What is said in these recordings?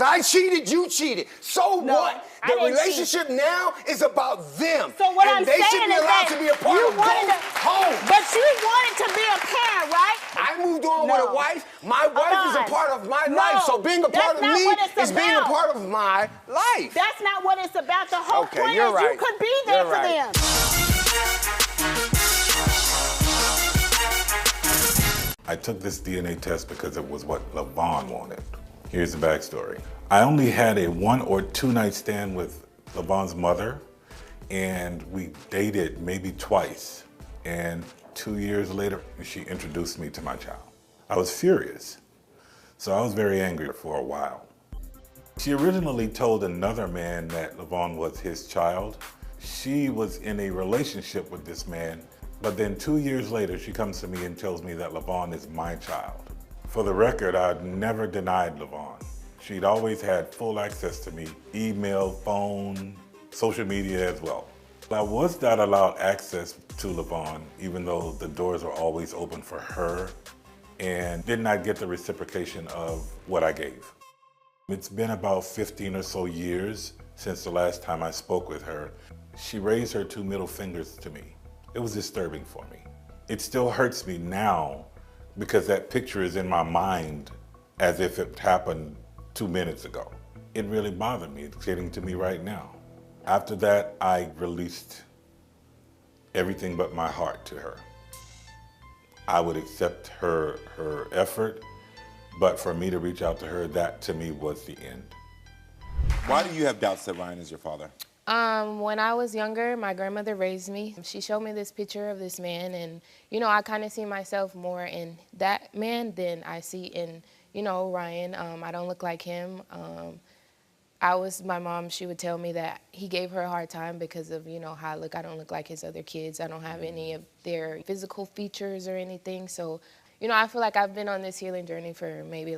I cheated, you cheated. So No, what? The relationship now is about them. So what and I'm they saying should be is allowed that to be a part you of wanted both homes. But you wanted to be a parent, right? I moved on with a wife. My wife is a part of my life. So being a part of me is being a part of my life. That's not what it's about. The whole point you're is right. you could be there for them. I took this DNA test because it was what LaVon wanted. Here's the backstory. I only had a 1 or 2 night stand with LaVon's mother, and we dated maybe twice. And 2 years later, she introduced me to my child. I was furious. So I was very angry for a while. She originally told another man that LaVon was his child. She was in a relationship with this man, but then 2 years later, she comes to me and tells me that LaVon is my child. For the record, I'd never denied LaVon. She'd always had full access to me, email, phone, social media as well. I was not allowed access to LaVon, even though the doors were always open for her, and did not get the reciprocation of what I gave. It's been about 15 or so years since the last time I spoke with her. She raised her 2 middle fingers to me. It was disturbing for me. It still hurts me now because that picture is in my mind as if it happened 2 minutes ago. It really bothered me. It's getting to me right now. After that, I released everything but my heart to her. I would accept her effort, but for me to reach out to her, that to me was the end. Why do you have doubts that Ryan is your father? When I was younger, my grandmother raised me. She showed me this picture of this man, and, you know, I kind of see myself more in that man than I see in, you know, Ryan. I don't look like him. My mom, she would tell me that he gave her a hard time because of, you know, how I look. I don't look like his other kids. I don't have any of their physical features or anything. So, you know, I feel like I've been on this healing journey for maybe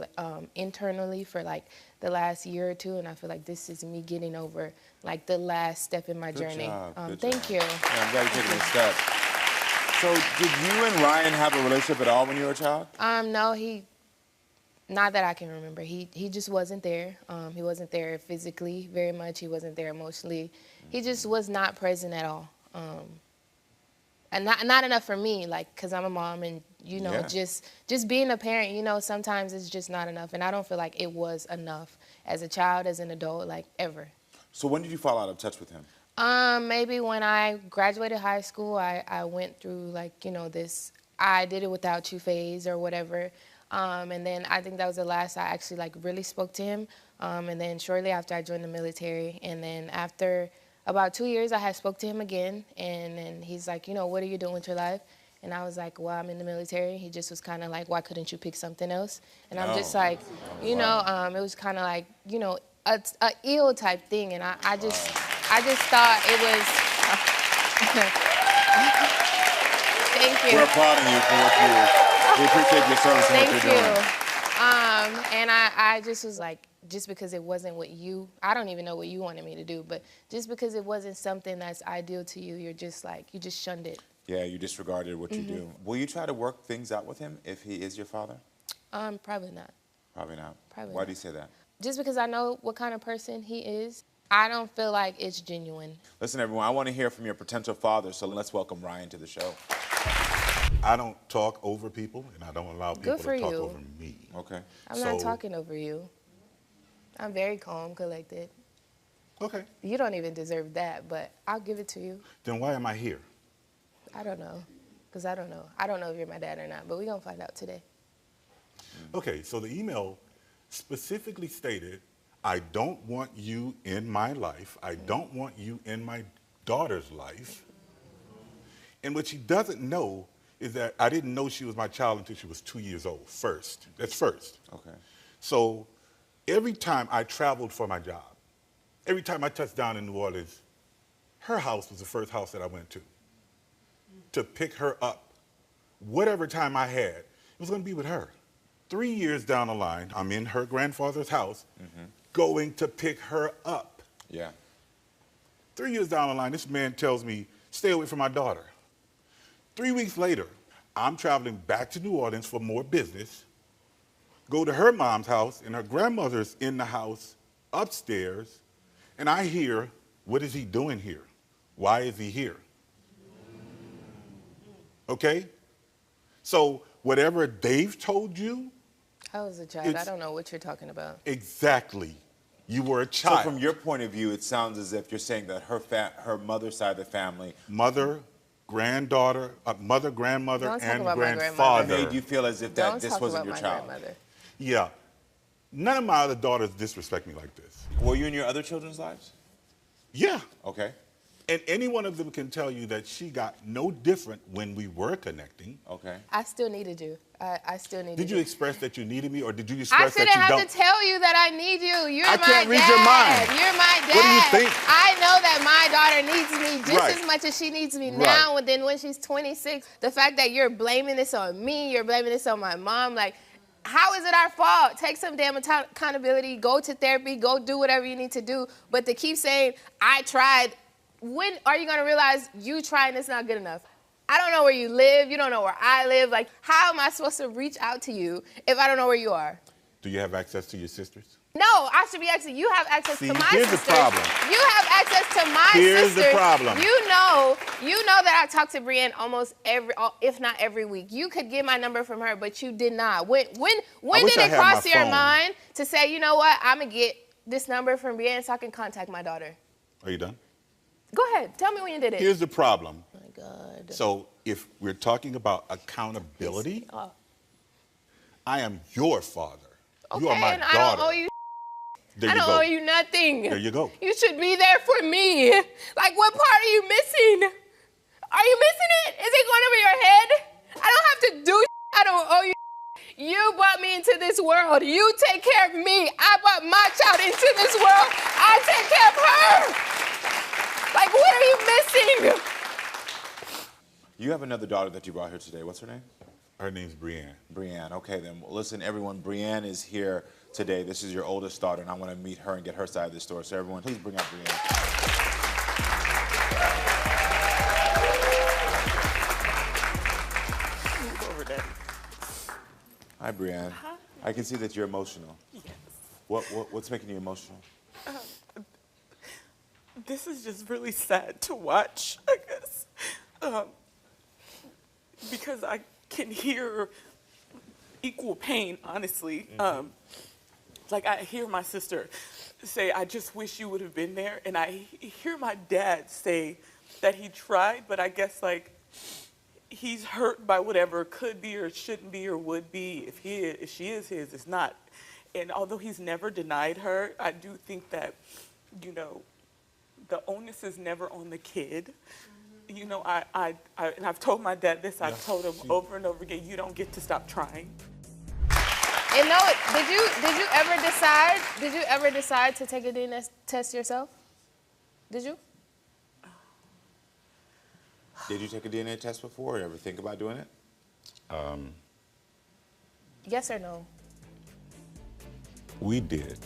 internally for like the last year or 2, and I feel like this is me getting over like the last step in my journey. Thank you. Yeah, I'm glad you're taking a step. So did you and Ryan have a relationship at all when you were a child? No, not that I can remember. He just wasn't there. He wasn't there physically very much. He wasn't there emotionally. He just was not present at all. And not enough for me, like, because I'm a mom and, you know, just being a parent, you know, sometimes it's just not enough. And I don't feel like it was enough as a child, as an adult, like, ever. So when did you fall out of touch with him? Maybe when I graduated high school, I went through, like, you know, this I did it without you phase or whatever. And then I think that was the last I actually, like, really spoke to him. And then shortly after I joined the military, and then after about 2 years, I had spoke to him again, and then he's like, you know, what are you doing with your life? And I was like, well, I'm in the military. He just was kind of like, why couldn't you pick something else? And I'm just like, you know, it was kind of like, you know, a ill type thing, and I just thought it was. Thank you. We're applauding you for what you do. We appreciate your service and what you're doing. Thank you. And I just was like, just because it wasn't what I don't even know what you wanted me to do, but just because it wasn't something that's ideal to you, you're just like, you just shunned it. Yeah, you disregarded what you do. Will you try to work things out with him if he is your father? Probably not. Probably not. Probably Why not. do you say that? Just because I know what kind of person he is, I don't feel like it's genuine. Listen, everyone, I want to hear from your potential father, so let's welcome Ryan to the show. I don't talk over people, and I don't allow people to talk over me. Okay. I'm not talking over you. I'm very calm, collected. Okay. You don't even deserve that, but I'll give it to you. Then why am I here? I don't know, because I don't know. I don't know if you're my dad or not, but we're going to find out today. Okay, so the email specifically stated, I don't want you in my life. I don't want you in my daughter's life. And what she doesn't know is that I didn't know she was my child until she was 2 years old, first. That's first. Okay. So every time I traveled for my job, every time I touched down in New Orleans, her house was the first house that I went to pick her up. Whatever time I had, it was going to be with her. 3 years down the line, I'm in her grandfather's house, going to pick her up. Yeah. 3 years down the line, this man tells me, stay away from my daughter. 3 weeks later, I'm traveling back to New Orleans for more business. go to her mom's house, and her grandmother's in the house upstairs, and I hear, what is he doing here? Why is he here? Okay? So whatever Dave told you. I was a child. I don't know what you're talking about. Exactly. You were a child. So from your point of view, it sounds as if you're saying that her mother's side of the family. Mother, granddaughter, mother, grandmother, and grandfather. Made you feel as if that this wasn't your child. Yeah. None of my other daughters disrespect me like this. Were you in your other children's lives? Yeah. Okay. And any one of them can tell you that she got no different when we were connecting. Okay. I still needed you. I still needed you. Did you express that you needed me, or did you express that you don't? I shouldn't have to tell you that I need you. You're my dad. I can't read your mind. You're my dad. What do you think? I know that my daughter needs me just as much as she needs me now, and then when she's 26, the fact that you're blaming this on me, you're blaming this on my mom, like, how is it our fault? Take some damn accountability, go to therapy, go do whatever you need to do, but to keep saying, I tried, when are you gonna realize you tried and it's not good enough? I don't know where you live, you don't know where I live. Like, how am I supposed to reach out to you if I don't know where you are? Do you have access to your sisters? No, I should be access. You have access to my sisters. Here's the problem. You have access to my sisters. Here's the problem. You know that I talk to Brienne almost if not every week. You could get my number from her, but you did not. When did it cross your mind to say, you know what, I'm gonna get this number from Brienne so I can contact my daughter? Are you done? Go ahead. Tell me when you did it. Here's the problem. Oh my God. So if we're talking about accountability, I am your father. Okay, you are my and daughter. I don't owe you. There I you don't go. owe you nothing. There you go. You should be there for me. Like, what part are you missing? Are you missing it? Is it going over your head? I don't have to do. I don't owe you. You brought me into this world. You take care of me. I brought my child into this world. I take care of her. Like, what are you missing? You have another daughter that you brought here today. What's her name? Her name's Brienne. Brienne. Okay, then. Well, listen, everyone. Brienne is here today. This is your oldest daughter, and I want to meet her and get her side of the story. So, everyone, please bring out Brienne. Move over, Daddy. Hi, Brienne. Hi. I can see that you're emotional. Yes. What's making you emotional? This is just really sad to watch, I guess, because I can hear equal pain, honestly. Like, I hear my sister say, I just wish you would have been there, and I hear my dad say that he tried, but I guess, like, he's hurt by whatever could be or shouldn't be or would be. If she is his, it's not. And although he's never denied her, I do think that, you know, the onus is never on the kid. You know, and I've told my dad this, I've told him over and over again, you don't get to stop trying. And no, did you ever decide to take a DNA test yourself? Did you? Did you take a DNA test before or ever think about doing it? Yes or no? We did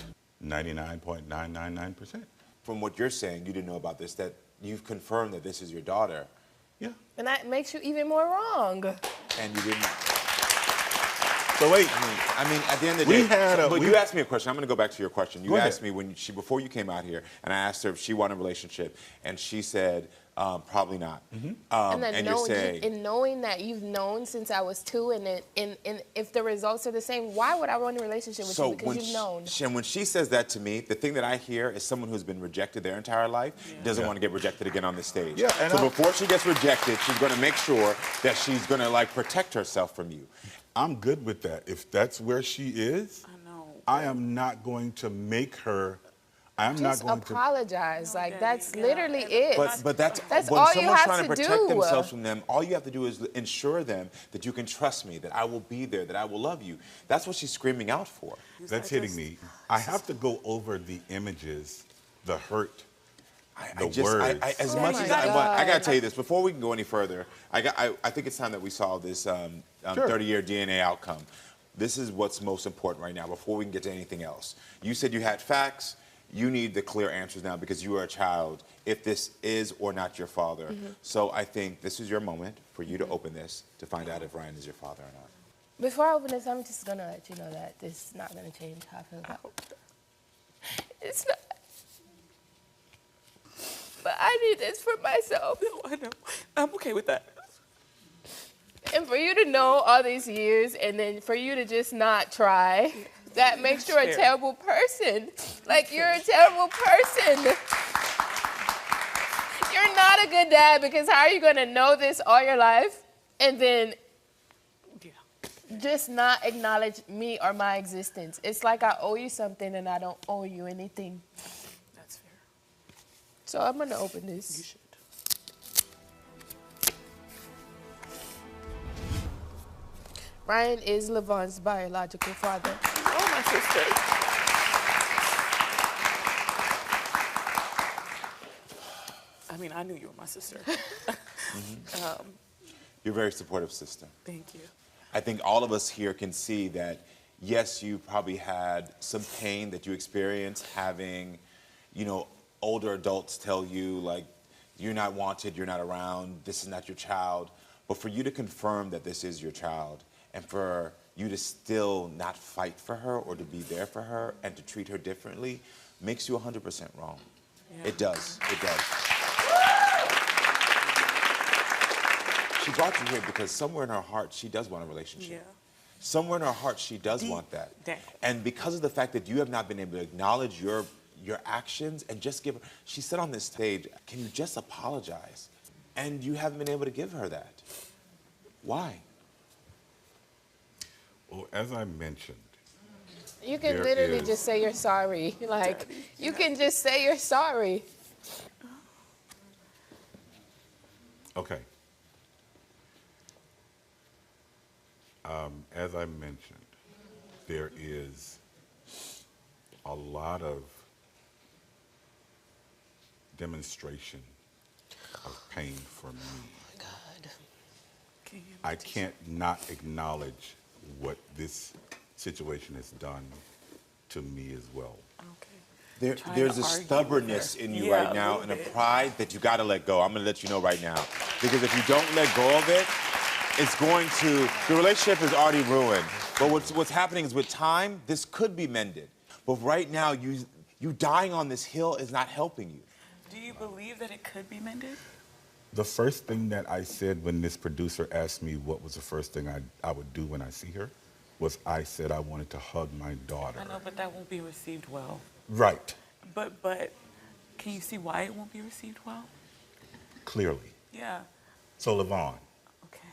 99.999%. From what you're saying, you didn't know about this, that you've confirmed that this is your daughter. Yeah. And that makes you even more wrong. And you didn't. So wait. I mean, at the end of the day, but you asked me a question. I'm going to go back to your question. You asked me before you came out here, and I asked her if she wanted a relationship, and she said, probably not. And then knowing that you've known since I was 2, and if the results are the same, why would I want a relationship with you? Because you've known. And when she says that to me, the thing that I hear is someone who's been rejected their entire life doesn't want to get rejected again on this stage. Yeah, so before she gets rejected, she's going to make sure that she's going to, like, protect herself from you. I'm good with that. If that's where she is, I am not going to make her. Just apologize. Like, that's literally it. But that's when all someone's you have trying to to protect do. themselves from them, all you have to do is ensure them that you can trust me, that I will be there, that I will love you. That's what she's screaming out for. That's hitting me. I have to go over the images, the hurt, the words. As much as I got to tell you this, before we can go any further, I think it's time that we solve this 30-year DNA outcome. This is what's most important right now before we can get to anything else. You said you had facts. You need the clear answers now because you are a child, if this is or not your father. So I think this is your moment for you to open this to find out if Ryan is your father or not. Before I open this, I'm just gonna let you know that this is not gonna change how I feel about it. It's not. But I need this for myself. No, I know. I'm okay with that. And for you to know all these years and then for you to just not try, that makes you a terrible person. Like, you're a terrible person. You're not a good dad, because how are you gonna know this all your life and then just not acknowledge me or my existence? It's like I owe you something and I don't owe you anything. That's fair. So I'm gonna open this. You should. Ryan is Lavon's biological father. Oh, my sister. I mean, I knew you were my sister. You're a very supportive sister. Thank you. I think all of us here can see that, yes, you probably had some pain that you experienced having, you know, older adults tell you, like, you're not wanted, you're not around, this is not your child. But for you to confirm that this is your child, and for you to still not fight for her or to be there for her and to treat her differently makes you 100% wrong. Yeah. It does. It does. She brought you here because somewhere in her heart, she does want a relationship. Yeah. Somewhere in her heart, she does want that. Down. And because of the fact that you have not been able to acknowledge your actions and just give her, she said on this stage, can you just apologize? And you haven't been able to give her that. Why? Well, as I mentioned, You can there literally is- just say you're sorry. Like, you can just say you're sorry. okay. As I mentioned, there is a lot of demonstration of pain for me. God. I can't not acknowledge what this situation has done to me as well. Okay. Trying There's to a argue stubbornness with her. in you Yeah, right now a and a little bit. pride that you got to let go. I'm going to let you know right now. Because if you don't let go of it, it's going to, the relationship is already ruined. But what's happening is with time, this could be mended. But right now, you dying on this hill is not helping you. Do you believe that it could be mended? The first thing that I said when this producer asked me what was the first thing I would do when I see her was I said I wanted to hug my daughter. I know, but that won't be received well. Right, But can you see why it won't be received well? clearly. Yeah. So, Lavon, Okay.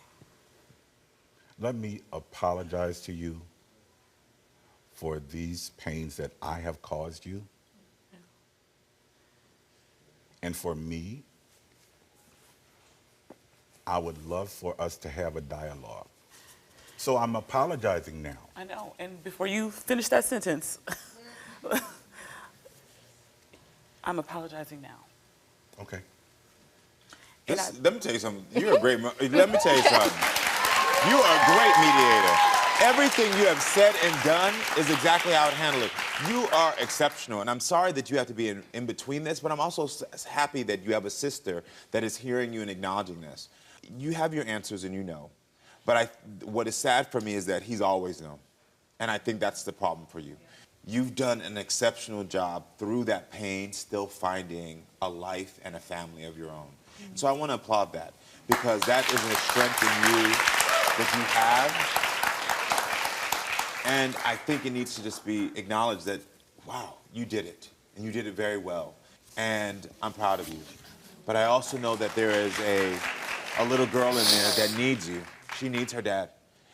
let me apologize to you for these pains that I have caused you. Yeah. And for me, I would love for us to have a dialogue. So I'm apologizing now. I know. And before you finish that sentence, I'm apologizing now. Okay. Let me tell you something. You're a great, let me tell you something. You are a great mediator. Everything you have said and done is exactly how I would handle it. You are exceptional, and I'm sorry that you have to be in between this, but I'm also happy that you have a sister that is hearing you and acknowledging this. You have your answers and you know, but what is sad for me is that he's always known, and I think that's the problem for you. You've done an exceptional job through that pain, still finding a life and a family of your own. So I want to applaud that, because that is a strength in you that you have. And I think it needs to just be acknowledged that, wow, you did it. And you did it very well. And I'm proud of you. But I also know that there is a little girl in there that needs you. She needs her dad.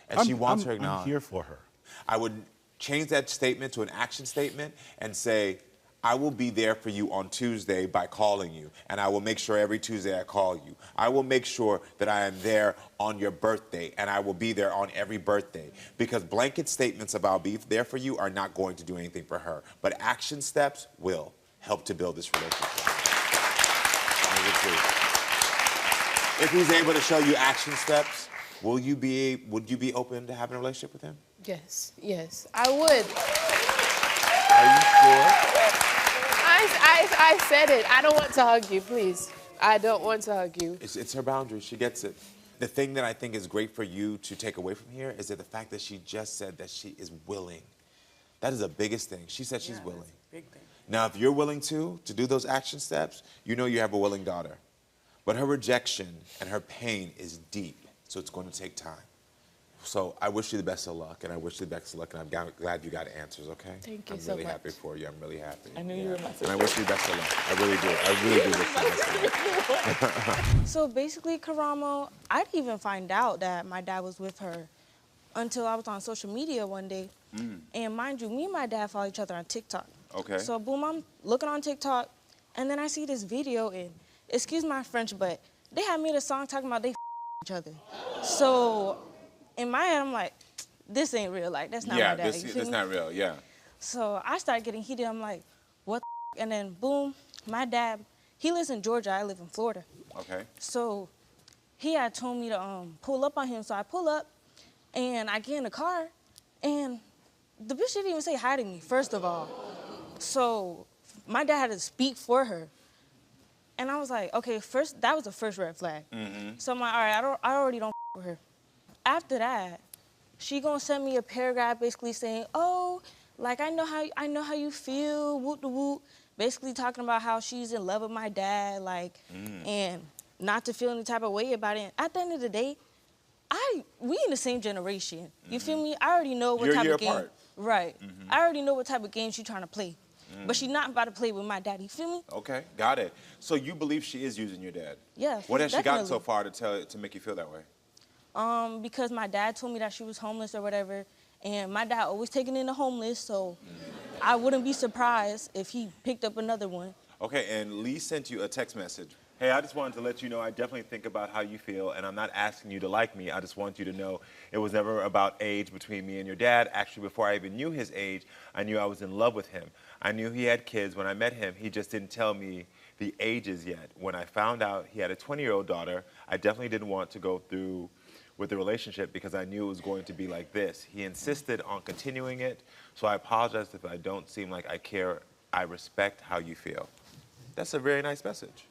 And she wants her acknowledged. I'm here for her. I would change that statement to an action statement and say, I will be there for you on Tuesday by calling you, and I will make sure every Tuesday I call you. I will make sure that I am there on your birthday, and I will be there on every birthday, because blanket statements about being there for you are not going to do anything for her, but action steps will help to build this relationship. If he's able to show you action steps, would you be open to having a relationship with him? Yes, yes, I would. Are you sure? I said it. I don't want to hug you, please. I don't want to hug you. It's her boundary. She gets it. the thing that I think is great for you to take away from here is that the fact that she just said that she is willing. That is the biggest thing. She said she's willing. That's a big thing. Now, if you're willing to do those action steps, you know you have a willing daughter. But her rejection and her pain is deep, so it's going to take time. So I wish you the best of luck, and I wish you the best of luck, and I'm glad you got answers, okay? Thank you I'm so really much. happy for you. I'm really happy. I knew you were my sister. And I wish you the best of luck. I really do. I really do wish you the best of luck. So basically, Karamo, I didn't even find out that my dad was with her until I was on social media one day. And mind you, me and my dad follow each other on TikTok. Okay. So boom, I'm looking on TikTok, and then I see this video, and excuse my French, but they had made a song talking about they each other. So in my head, I'm like, this ain't real. Like, that's not my dad. That's not real, yeah. So I started getting heated. I'm like, what the? And then boom, my dad, he lives in Georgia. I live in Florida. Okay. So he had told me to pull up on him. So I pull up, and I get in the car, and the bitch didn't even say hi to me, first of all. So my dad had to speak for her. And I was like, okay, first, that was the first red flag. So I'm like, all right, I already don't with her. After that, she gonna send me a paragraph basically saying, oh, like I know how you feel, woot the woot. Basically talking about how she's in love with my dad, like, and not to feel any type of way about it. At the end of the day, we in the same generation. You feel me? I already know what type of game. Apart. Right. I already know what type of game she's trying to play. But she's not about to play with my dad. You feel me? Okay, got it. So you believe she is using your dad? Yeah. What has she gotten definitely. so far to make you feel that way? Because my dad told me that she was homeless or whatever, and my dad always taking in the homeless, so I wouldn't be surprised if he picked up another one. Okay, and Lee sent you a text message. Hey, I just wanted to let you know I definitely think about how you feel, and I'm not asking you to like me. I just want you to know it was never about age between me and your dad. Actually, before I even knew his age, I knew I was in love with him. I knew he had kids when I met him. He just didn't tell me the ages yet. When I found out he had a 20-year-old daughter, I definitely didn't want to go through with the relationship because I knew it was going to be like this. He insisted on continuing it, so I apologize if I don't seem like I care. I respect how you feel. That's a very nice message.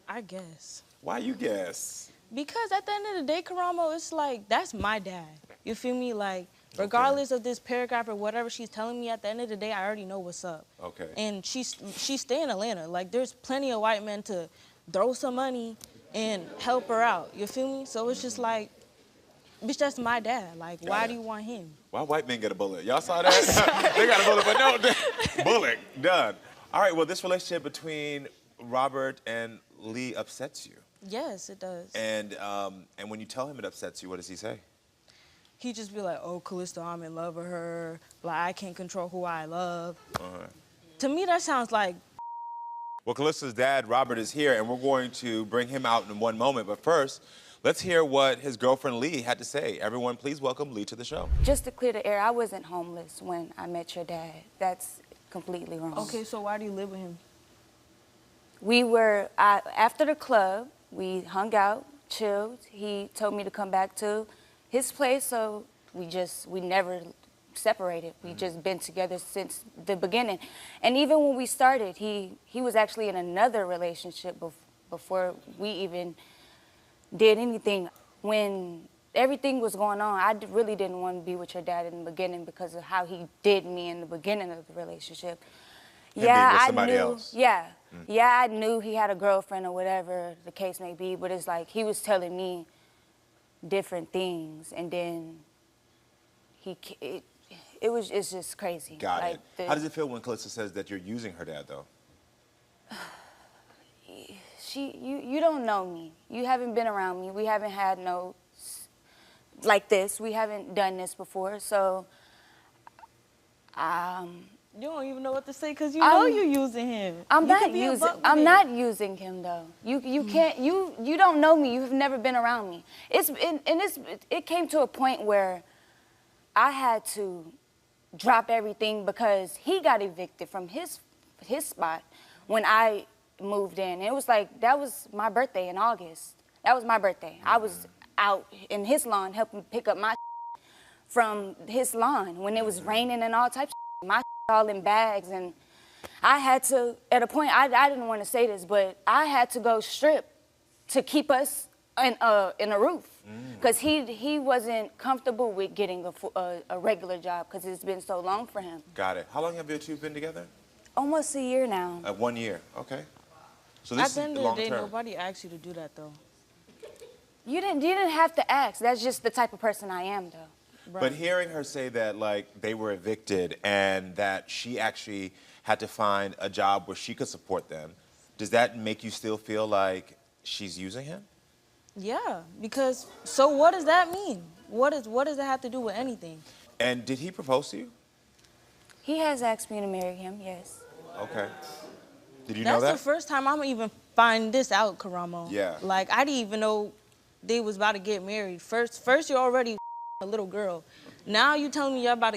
I guess. Why you guess? Because at the end of the day, Karamo, it's like, that's my dad. You feel me? Like, regardless of this paragraph or whatever she's telling me, at the end of the day, I already know what's up. Okay. And she stay in Atlanta. Like, there's plenty of white men to throw some money and help her out. You feel me? So it's just like, bitch, that's my dad. Like, why do you want him? Why white men get a bullet? Y'all saw that? They got a bullet, but no, bullet, done. All right, well, this relationship between Robert and Lee upsets you. Yes, it does. And when you tell him it upsets you, what does he say? He just be like, oh, Callisto, I'm in love with her. Like, I can't control who I love. To me, that sounds like... Well, Callisto's dad, Robert, is here, and we're going to bring him out in one moment. But first, let's hear what his girlfriend Lee had to say. Everyone, please welcome Lee to the show. Just to clear the air, I wasn't homeless when I met your dad. That's completely wrong. Okay, so why do you live with him? We were, after the club, we hung out, chilled. He told me to come back to his place, so we never separated. We just been together since the beginning. And even when we started, he was actually in another relationship before we even did anything. When everything was going on, I really didn't want to be with your dad in the beginning because of how he did me in the beginning of the relationship. Yeah, I knew. Else. Yeah. Yeah, I knew he had a girlfriend or whatever the case may be, but it's like he was telling me different things, and then it's just crazy. Got it. How does it feel when Calista says that you're using her dad, though? You don't know me. You haven't been around me. We haven't had no, like this. We haven't done this before, so, You don't even know what to say because you know you're using him. I'm not using him though. You can't. You don't know me. You've never been around me. It came to a point where I had to drop everything because he got evicted from his spot when I moved in. It was like that was my birthday in August. That was my birthday. I was out in his lawn helping pick up my from his lawn when it was raining and all types of my all in bags, and I had to, at a point, I didn't want to say this, but I had to go strip to keep us in a roof. Because he wasn't comfortable with getting a regular job because it's been so long for him. Got it. How long have you two been together? Almost a year now. 1 year. Okay. So this At the end is of long the day, term. nobody asked you to do that, though. You didn't have to ask. That's just the type of person I am, though. Right. But hearing her say that, like, they were evicted and that she actually had to find a job where she could support them, does that make you still feel like she's using him? Yeah, because so what does that mean? What does that have to do with anything? And did he propose to you? He has asked me to marry him, yes. Okay. Did you know that? That's the first time I'm even finding this out, Karamo. Yeah. Like, I didn't even know they was about to get married. First you're already a little girl. Now you telling me y'all about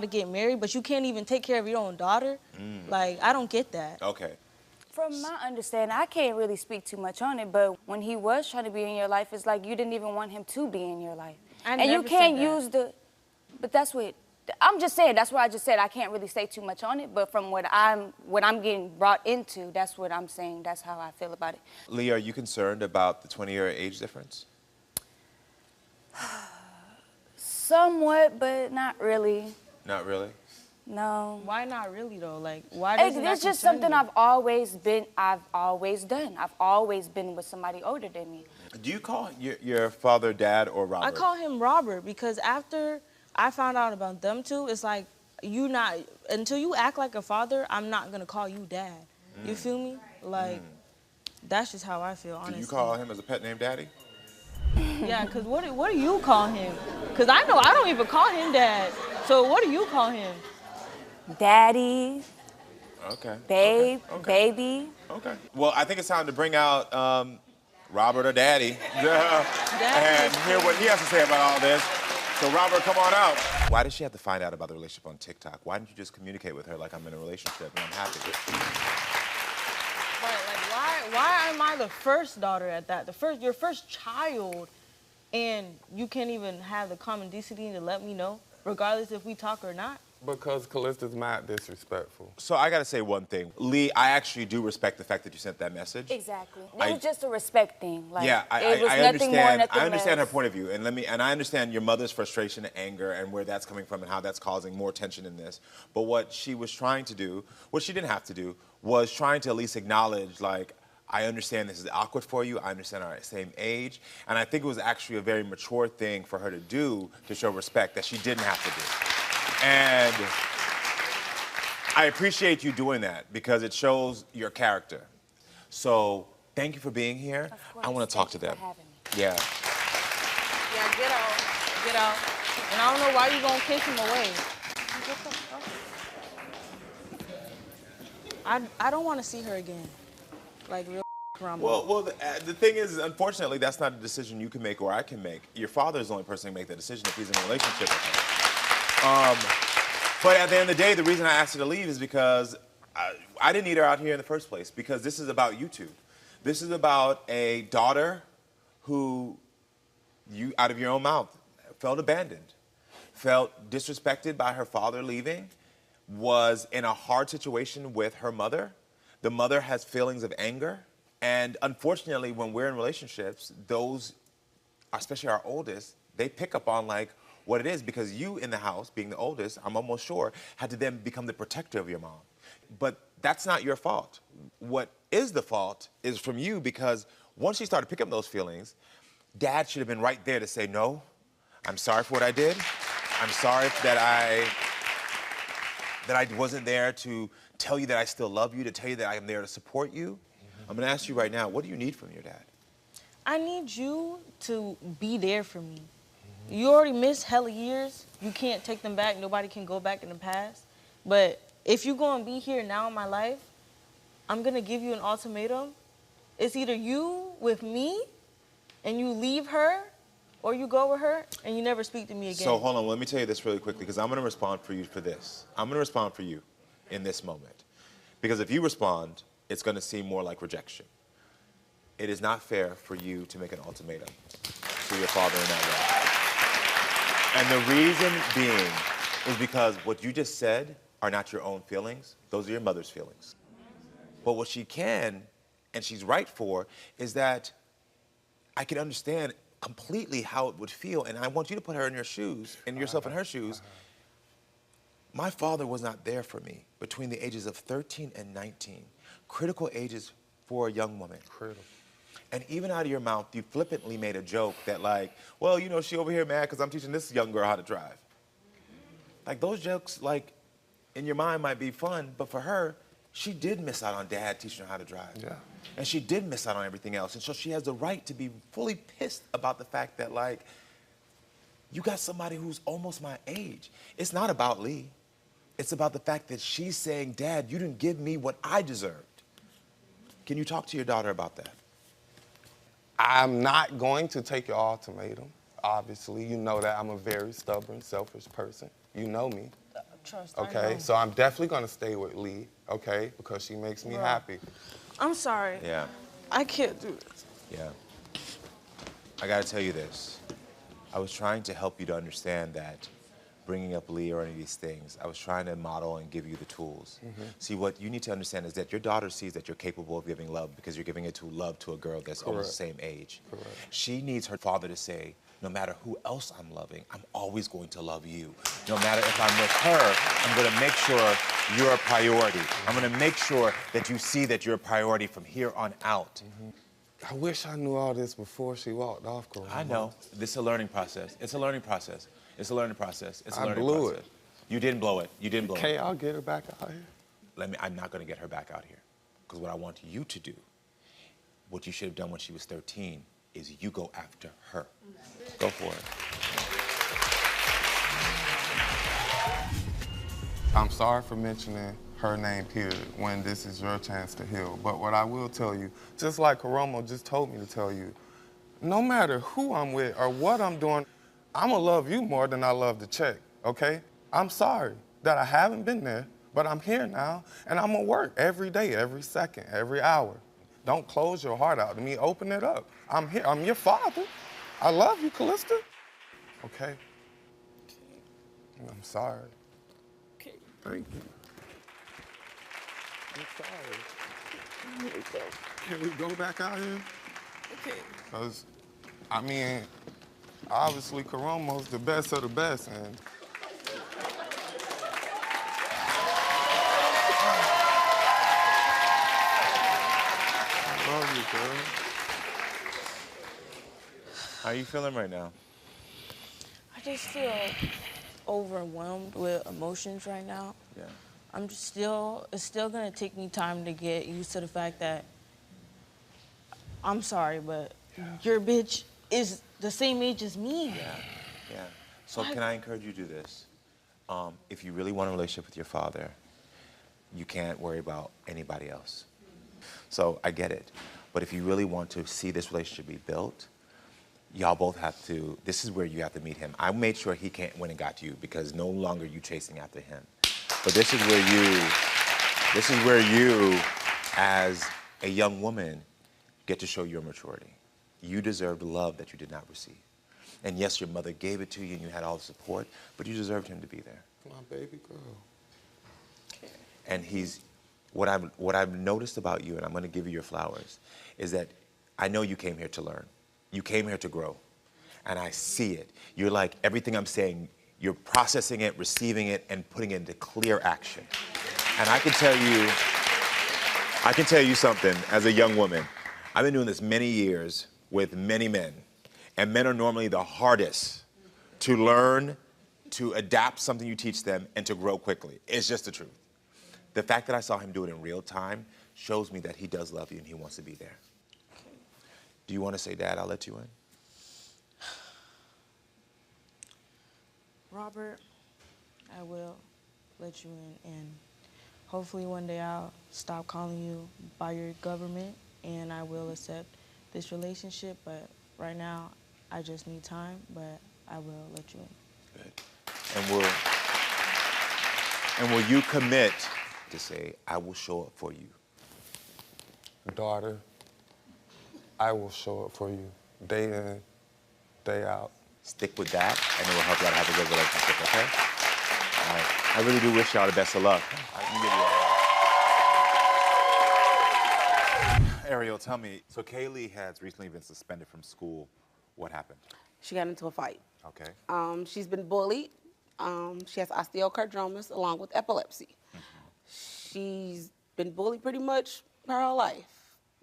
to get married, but you can't even take care of your own daughter? Like, I don't get that. Okay. From my understanding, I can't really speak too much on it, but when he was trying to be in your life, it's like you didn't even want him to be in your life. I and you never can't said that. use the, but that's what, I'm just saying, that's why I just said I can't really say too much on it, but from what I'm getting brought into, that's what I'm saying, that's how I feel about it. Lee, are you concerned about the 20-year age difference? Somewhat, but not really. Not really? No. Why not really, though? Like, why doesn't that It's just concern something you? I've always done. I've always been with somebody older than me. Do you call your father Dad or Robert? I call him Robert because after I found out about them two, it's like, until you act like a father, I'm not gonna call you Dad. You feel me? Like, that's just how I feel, honestly. Do you call him as a pet named Daddy? Yeah, because what do you call him? Because I know I don't even call him Dad. So what do you call him? Daddy, Okay. babe, Okay. baby. Okay. Well, I think it's time to bring out Robert or Daddy and hear what he has to say about all this. So, Robert, come on out. Why did she have to find out about the relationship on TikTok? Why didn't you just communicate with her like I'm in a relationship and I'm happy? Right, like why am I the first daughter at that? Your first child, and you can't even have the common decency to let me know, regardless if we talk or not? Because Callista's mad disrespectful. So I got to say one thing. Lee, I actually do respect the fact that you sent that message. Exactly. It was just a respect thing. Like, Yeah, it was I nothing understand. more, nothing I understand her less. point of view, and I understand your mother's frustration and anger and where that's coming from and how that's causing more tension in this. But what she was trying to do, what she didn't have to do, was trying to at least acknowledge, like, I understand this is awkward for you. I understand our same age, and I think it was actually a very mature thing for her to do to show respect that she didn't have to do. And I appreciate you doing that because it shows your character. So thank you for being here. Of course. I want to talk to Thank them. you for having me. Yeah. Yeah, get out. And I don't know why you gonna kiss him away. I don't want to see her again. Like, real Karamo. Well, the thing is, unfortunately, that's not a decision you can make or I can make. Your father is the only person who can make that decision if he's in a relationship with her. But at the end of the day, the reason I asked her to leave is because I didn't need her out here in the first place, because this is about you two. This is about a daughter who, you, out of your own mouth, felt abandoned, felt disrespected by her father leaving, was in a hard situation with her mother. The mother has feelings of anger. And unfortunately, when we're in relationships, those, especially our oldest, they pick up on, like, what it is, because you in the house, being the oldest, I'm almost sure, had to then become the protector of your mom. But that's not your fault. What is the fault is from you, because once you started picking up those feelings, Dad should have been right there to say, no, I'm sorry for what I did. I'm sorry that I wasn't there to tell you that I still love you, to tell you that I am there to support you. I'm gonna ask you right now, what do you need from your dad? I need you to be there for me. You already missed hella years. You can't take them back. Nobody can go back in the past. But if you're going to be here now in my life, I'm going to give you an ultimatum. It's either you with me and you leave her, or you go with her and you never speak to me again. So hold on, let me tell you this really quickly, because I'm gonna respond for you for this. I'm gonna respond for you in this moment. Because if you respond, it's gonna seem more like rejection. It is not fair for you to make an ultimatum to your father in that way. And the reason being is because what you just said are not your own feelings, those are your mother's feelings. But what she can, and she's right for, is that I can understand completely how it would feel, and I want you to put her in your shoes, and yourself in her shoes. My father was not there for me between the ages of 13 and 19. Critical ages for a young woman. Critical. And even out of your mouth, you flippantly made a joke that like, well, you know, she over here mad because I'm teaching this young girl how to drive. Like those jokes, like, in your mind might be fun, but for her, she did miss out on dad teaching her how to drive. Yeah. And she did miss out on everything else. And so she has the right to be fully pissed about the fact that, like, you got somebody who's almost my age. It's not about Lee. It's about the fact that she's saying, Dad, you didn't give me what I deserved. Can you talk to your daughter about that? I'm not going to take your ultimatum. Obviously, you know that I'm a very stubborn, selfish person. You know me. Trust, okay? So I'm definitely gonna stay with Lee, okay? Because she makes me happy. I'm sorry. Yeah. I can't do this. Yeah. I gotta tell you this. I was trying to help you to understand that bringing up Lee or any of these things, I was trying to model and give you the tools. See, what you need to understand is that your daughter sees that you're capable of giving love because you're giving love to a girl that's almost the same age. Correct. She needs her father to say, no matter who else I'm loving, I'm always going to love you. No matter if I'm with her, I'm gonna make sure you're a priority. I'm gonna make sure that you see that you're a priority from here on out. I wish I knew all this before she walked off, Karamo. I know. This is a learning process. It's a learning process. It's a learning process. It's a learning blew process. it. You didn't blow it. You didn't blow Okay, it. I'll get her back out here. I'm not gonna get her back out here. Because what I want you to do, what you should have done when she was 13, is you go after her. Go for it. I'm sorry for mentioning her name, period, when this is your chance to heal. But what I will tell you, just like Karamo just told me to tell you, no matter who I'm with or what I'm doing, I'm gonna love you more than I love the check, okay? I'm sorry that I haven't been there, but I'm here now, and I'm gonna work every day, every second, every hour. Don't close your heart out to me, open it up. I'm here, I'm your father. I love you, Callista. Okay? I'm sorry. Okay. Thank you. I'm sorry. Can we go back out here? Okay. Because, I mean, obviously Karamo's the best of the best, and I love you, girl. How are you feeling right now? I just feel overwhelmed with emotions right now. Yeah. I'm just it's still gonna take me time to get used to the fact that, I'm sorry, but your bitch is the same age as me. Yeah. So can I encourage you to do this? If you really want a relationship with your father, you can't worry about anybody else. So I get it. But if you really want to see this relationship be built, y'all both have to, this is where you have to meet him. I made sure he can't win and got you because no longer you chasing after him. But this is where you, as a young woman, get to show your maturity. You deserved love that you did not receive. And yes, your mother gave it to you and you had all the support, but you deserved him to be there. My baby girl. And what I've noticed about you, and I'm gonna give you your flowers, is that I know you came here to learn. You came here to grow. And I see it. You're like, everything I'm saying, you're processing it, receiving it, and putting it into clear action. And I can tell you something as a young woman. I've been doing this many years with many men. And men are normally the hardest to learn, to adapt something you teach them, and to grow quickly. It's just the truth. The fact that I saw him do it in real time shows me that he does love you and he wants to be there. Do you want to say, Dad, I'll let you in? Robert, I will let you in, and hopefully one day I'll stop calling you by your government and I will accept this relationship, but right now I just need time, but I will let you in. Good. And will you commit to say, I will show up for you? Daughter, I will show up for you day in, day out. Stick with that, and it will help y'all to have a good relationship, okay? All right. I really do wish y'all the best of luck. Ariel, tell me, so Kaylee has recently been suspended from school. What happened? She got into a fight. Okay. She's been bullied. She has osteochondromas along with epilepsy. She's been bullied pretty much her whole life.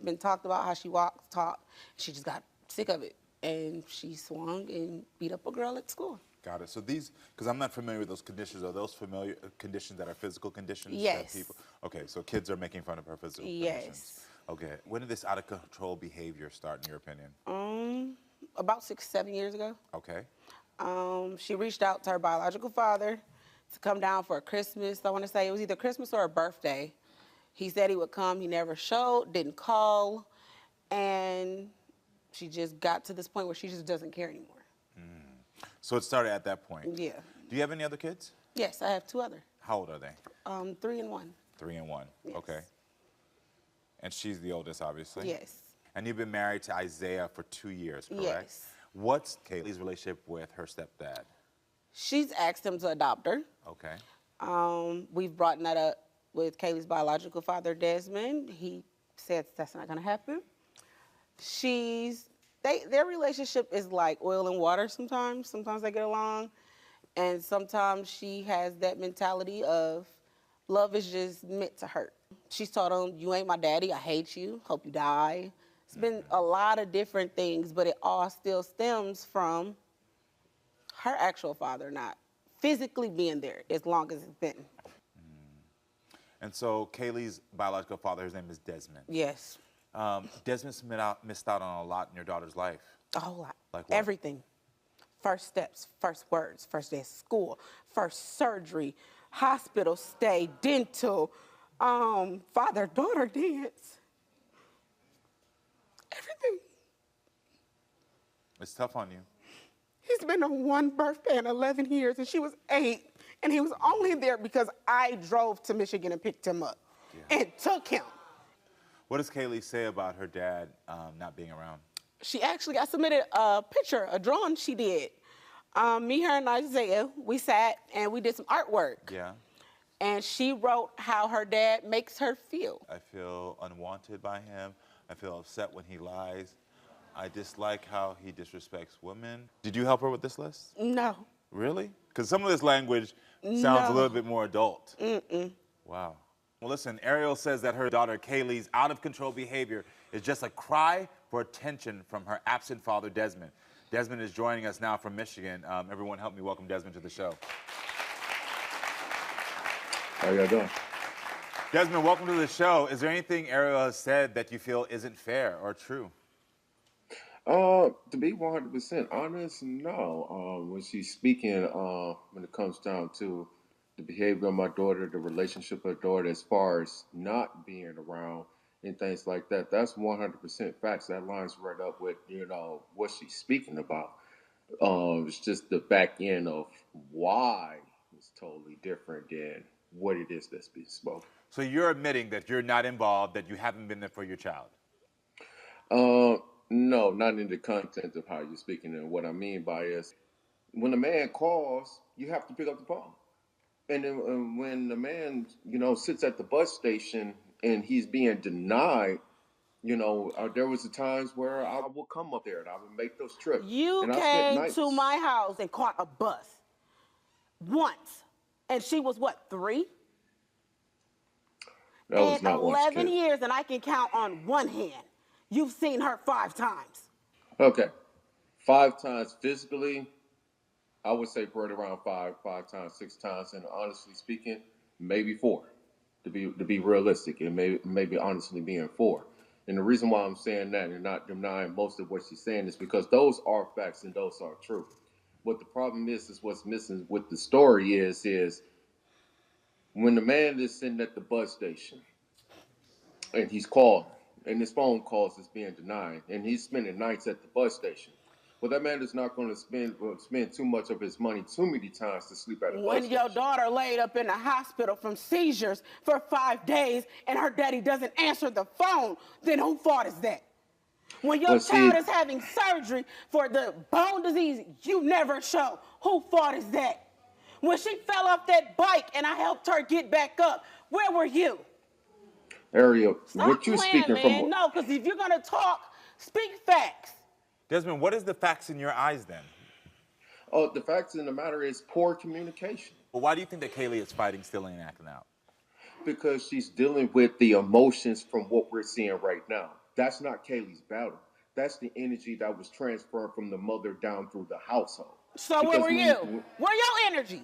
Been talked about how she walks, talk. She just got sick of it. And she swung and beat up a girl at school. Got it. So these, because I'm not familiar with those conditions, are those familiar conditions that are physical conditions? Yes. That people, okay, so kids are making fun of her physical conditions. Okay. When did this out of control behavior start, in your opinion? About 6, 7 years ago. Okay. She reached out to her biological father to come down for a Christmas. I want to say it was either Christmas or a birthday. He said he would come. He never showed, didn't call. And she just got to this point where she just doesn't care anymore. So it started at that point? Yeah. Do you have any other kids? Yes, I have 2 other. How old are they? 3 and 1. 3 and 1. Yes. Okay. And she's the oldest, obviously? Yes. And you've been married to Isaiah for 2 years, correct? Yes. What's Kaylee's relationship with her stepdad? She's asked him to adopt her. Okay. We've brought that up with Kaylee's biological father, Desmond. He said that's not going to happen. Their relationship is like oil and water sometimes. Sometimes they get along. And sometimes she has that mentality of love is just meant to hurt. She's told him, you ain't my daddy, I hate you, hope you die. It's been a lot of different things, but it all still stems from her actual father not physically being there as long as it's been. And so Kaylee's biological father, his name is Desmond. Yes. Desmond's missed out on a lot in your daughter's life. A whole lot. Like what? Everything. First steps, first words, first day of school, first surgery, hospital stay, dental, father-daughter dance. Everything. It's tough on you. He's been on 1 birthday in 11 years, and she was 8, and he was only there because I drove to Michigan and picked him up and took him. What does Kaylee say about her dad not being around? I submitted a picture, a drawing she did. Me, her, and Isaiah, we sat and we did some artwork. Yeah. And she wrote how her dad makes her feel. I feel unwanted by him. I feel upset when he lies. I dislike how he disrespects women. Did you help her with this list? No. Really? Because some of this language sounds a little bit more adult. Wow. Well, listen, Ariel says that her daughter Kaylee's out-of-control behavior is just a cry for attention from her absent father, Desmond. Desmond is joining us now from Michigan. Everyone help me welcome Desmond to the show. How y'all doing? Desmond, welcome to the show. Is there anything Ariel has said that you feel isn't fair or true? To be 100% honest, no. When she's speaking, when it comes down to the behavior of my daughter, the relationship of her daughter, as far as not being around and things like that, that's 100% facts. That lines right up with, what she's speaking about. It's just the back end of why it's totally different than what it is that's being spoken. So you're admitting that you're not involved, that you haven't been there for your child? No, not in the content of how you're speaking. And what I mean by is, when a man calls, you have to pick up the phone. And then when the man, sits at the bus station and he's being denied, there was times where I would come up there and I would make those trips. You came to my house and caught a bus once, and she was what, 3? That was in not 11 years, and I can count on one hand. You've seen her 5 times. Okay, 5 times physically. I would say right around 5 times, 6 times, and honestly speaking, maybe 4. To be realistic, and maybe honestly being 4. And the reason why I'm saying that and not denying most of what she's saying is because those are facts and those are true. What the problem is what's missing with the story is when the man is sitting at the bus station and he's calling and his phone calls is being denied and he's spending nights at the bus station. Well, that man is not going to spend too much of his money too many times to sleep at a bus When station. your daughter laid up in the hospital from seizures for 5 days and her daddy doesn't answer the phone, then whose fault is that? When your child is having surgery for the bone disease you never show, whose fault is that? When she fell off that bike and I helped her get back up, where were you? Ariel, Stop what you're playing, speaking man. from. No, because if you're gonna talk, speak facts. Desmond, what is the facts in your eyes then? Oh, the fact of the matter is poor communication. Well, why do you think that Kaylee is fighting, stealing, and acting out? Because she's dealing with the emotions from what we're seeing right now. That's not Kaylee's battle. That's the energy that was transferred from the mother down through the household. So where were you? Where your energy?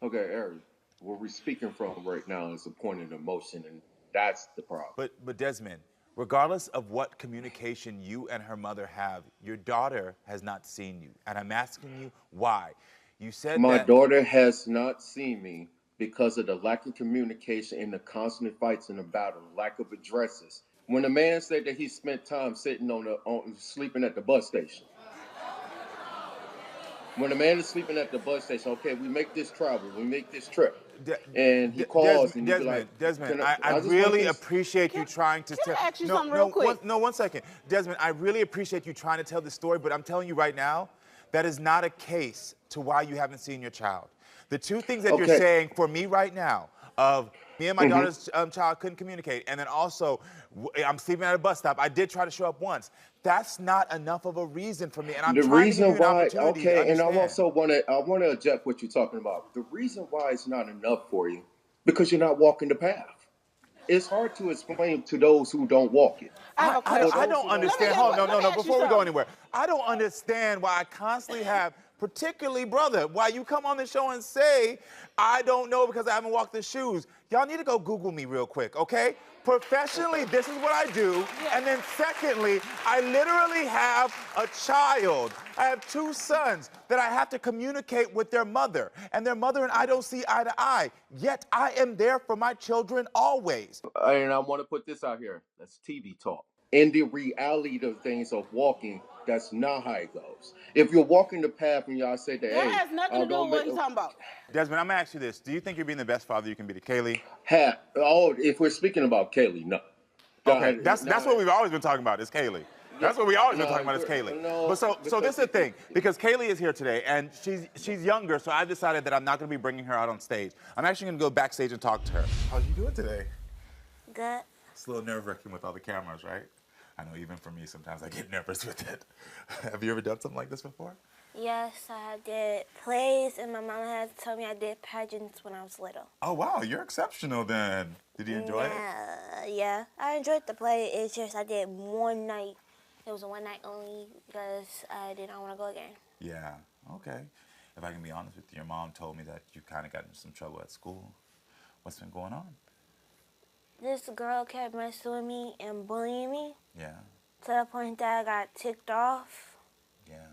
Okay, Ariel, what we're speaking from right now is a point of emotion, and that's the problem. But Desmond, regardless of what communication you and her mother have, your daughter has not seen you. And I'm asking you why. You said My that... daughter has not seen me because of the lack of communication and the constant fights in the battle, lack of addresses. When a man said that he spent time sitting sleeping at the bus station. When a man is sleeping at the bus station, okay, we make this travel, we make this trip. And he calls and you be like, Desmond, I really appreciate you trying to tell. Can I ask you something real quick? One second. Desmond, I really appreciate you trying to tell this story, but I'm telling you right now, that is not a case to why you haven't seen your child. The two things that you're saying for me right now, of me and my daughter's child couldn't communicate, and then also I'm sleeping at a bus stop. I did try to show up once. That's not enough of a reason for me, and I'm trying to give you an opportunity to understand. And I also want to object what you're talking about. The reason why it's not enough for you, because you're not walking the path. It's hard to explain to those who don't walk it. I don't understand. Hold on, no. Before we go anywhere, I don't understand why I constantly have, particularly brother, why you come on the show and say, I don't know because I haven't walked the shoes. Y'all need to go Google me real quick, okay? Professionally, this is what I do. And then secondly, I literally have a child. I have two sons that I have to communicate with their mother. And their mother and I don't see eye to eye. Yet I am there for my children always. And I want to put this out here. That's TV talk. In the reality of things of walking, that's not how it goes. If you're walking the path and y'all say that, That has nothing to do with what he's talking about. Desmond, I'm going to ask you this. Do you think you're being the best father you can be to Kaylee? If we're speaking about Kaylee, no. Okay, that's what we've always been talking about, is Kaylee. That's what we always been talking about, is Kaylee. But so this is the thing, because Kaylee is here today, and she's younger, so I decided that I'm not going to be bringing her out on stage. I'm actually going to go backstage and talk to her. How's you doing today? Good. It's a little nerve-wracking with all the cameras, right? I know even for me, sometimes I get nervous with it. Have you ever done something like this before? Yes, I did plays, and my mama had to tell me I did pageants when I was little. Oh, wow, you're exceptional then. Did you enjoy it? Yeah, I enjoyed the play. It's just I did one night. It was a one night only because I did not want to go again. Yeah, okay. If I can be honest with you, your mom told me that you kind of got into some trouble at school. What's been going on? This girl kept messing with me and bullying me. Yeah. To the point that I got ticked off. Yeah.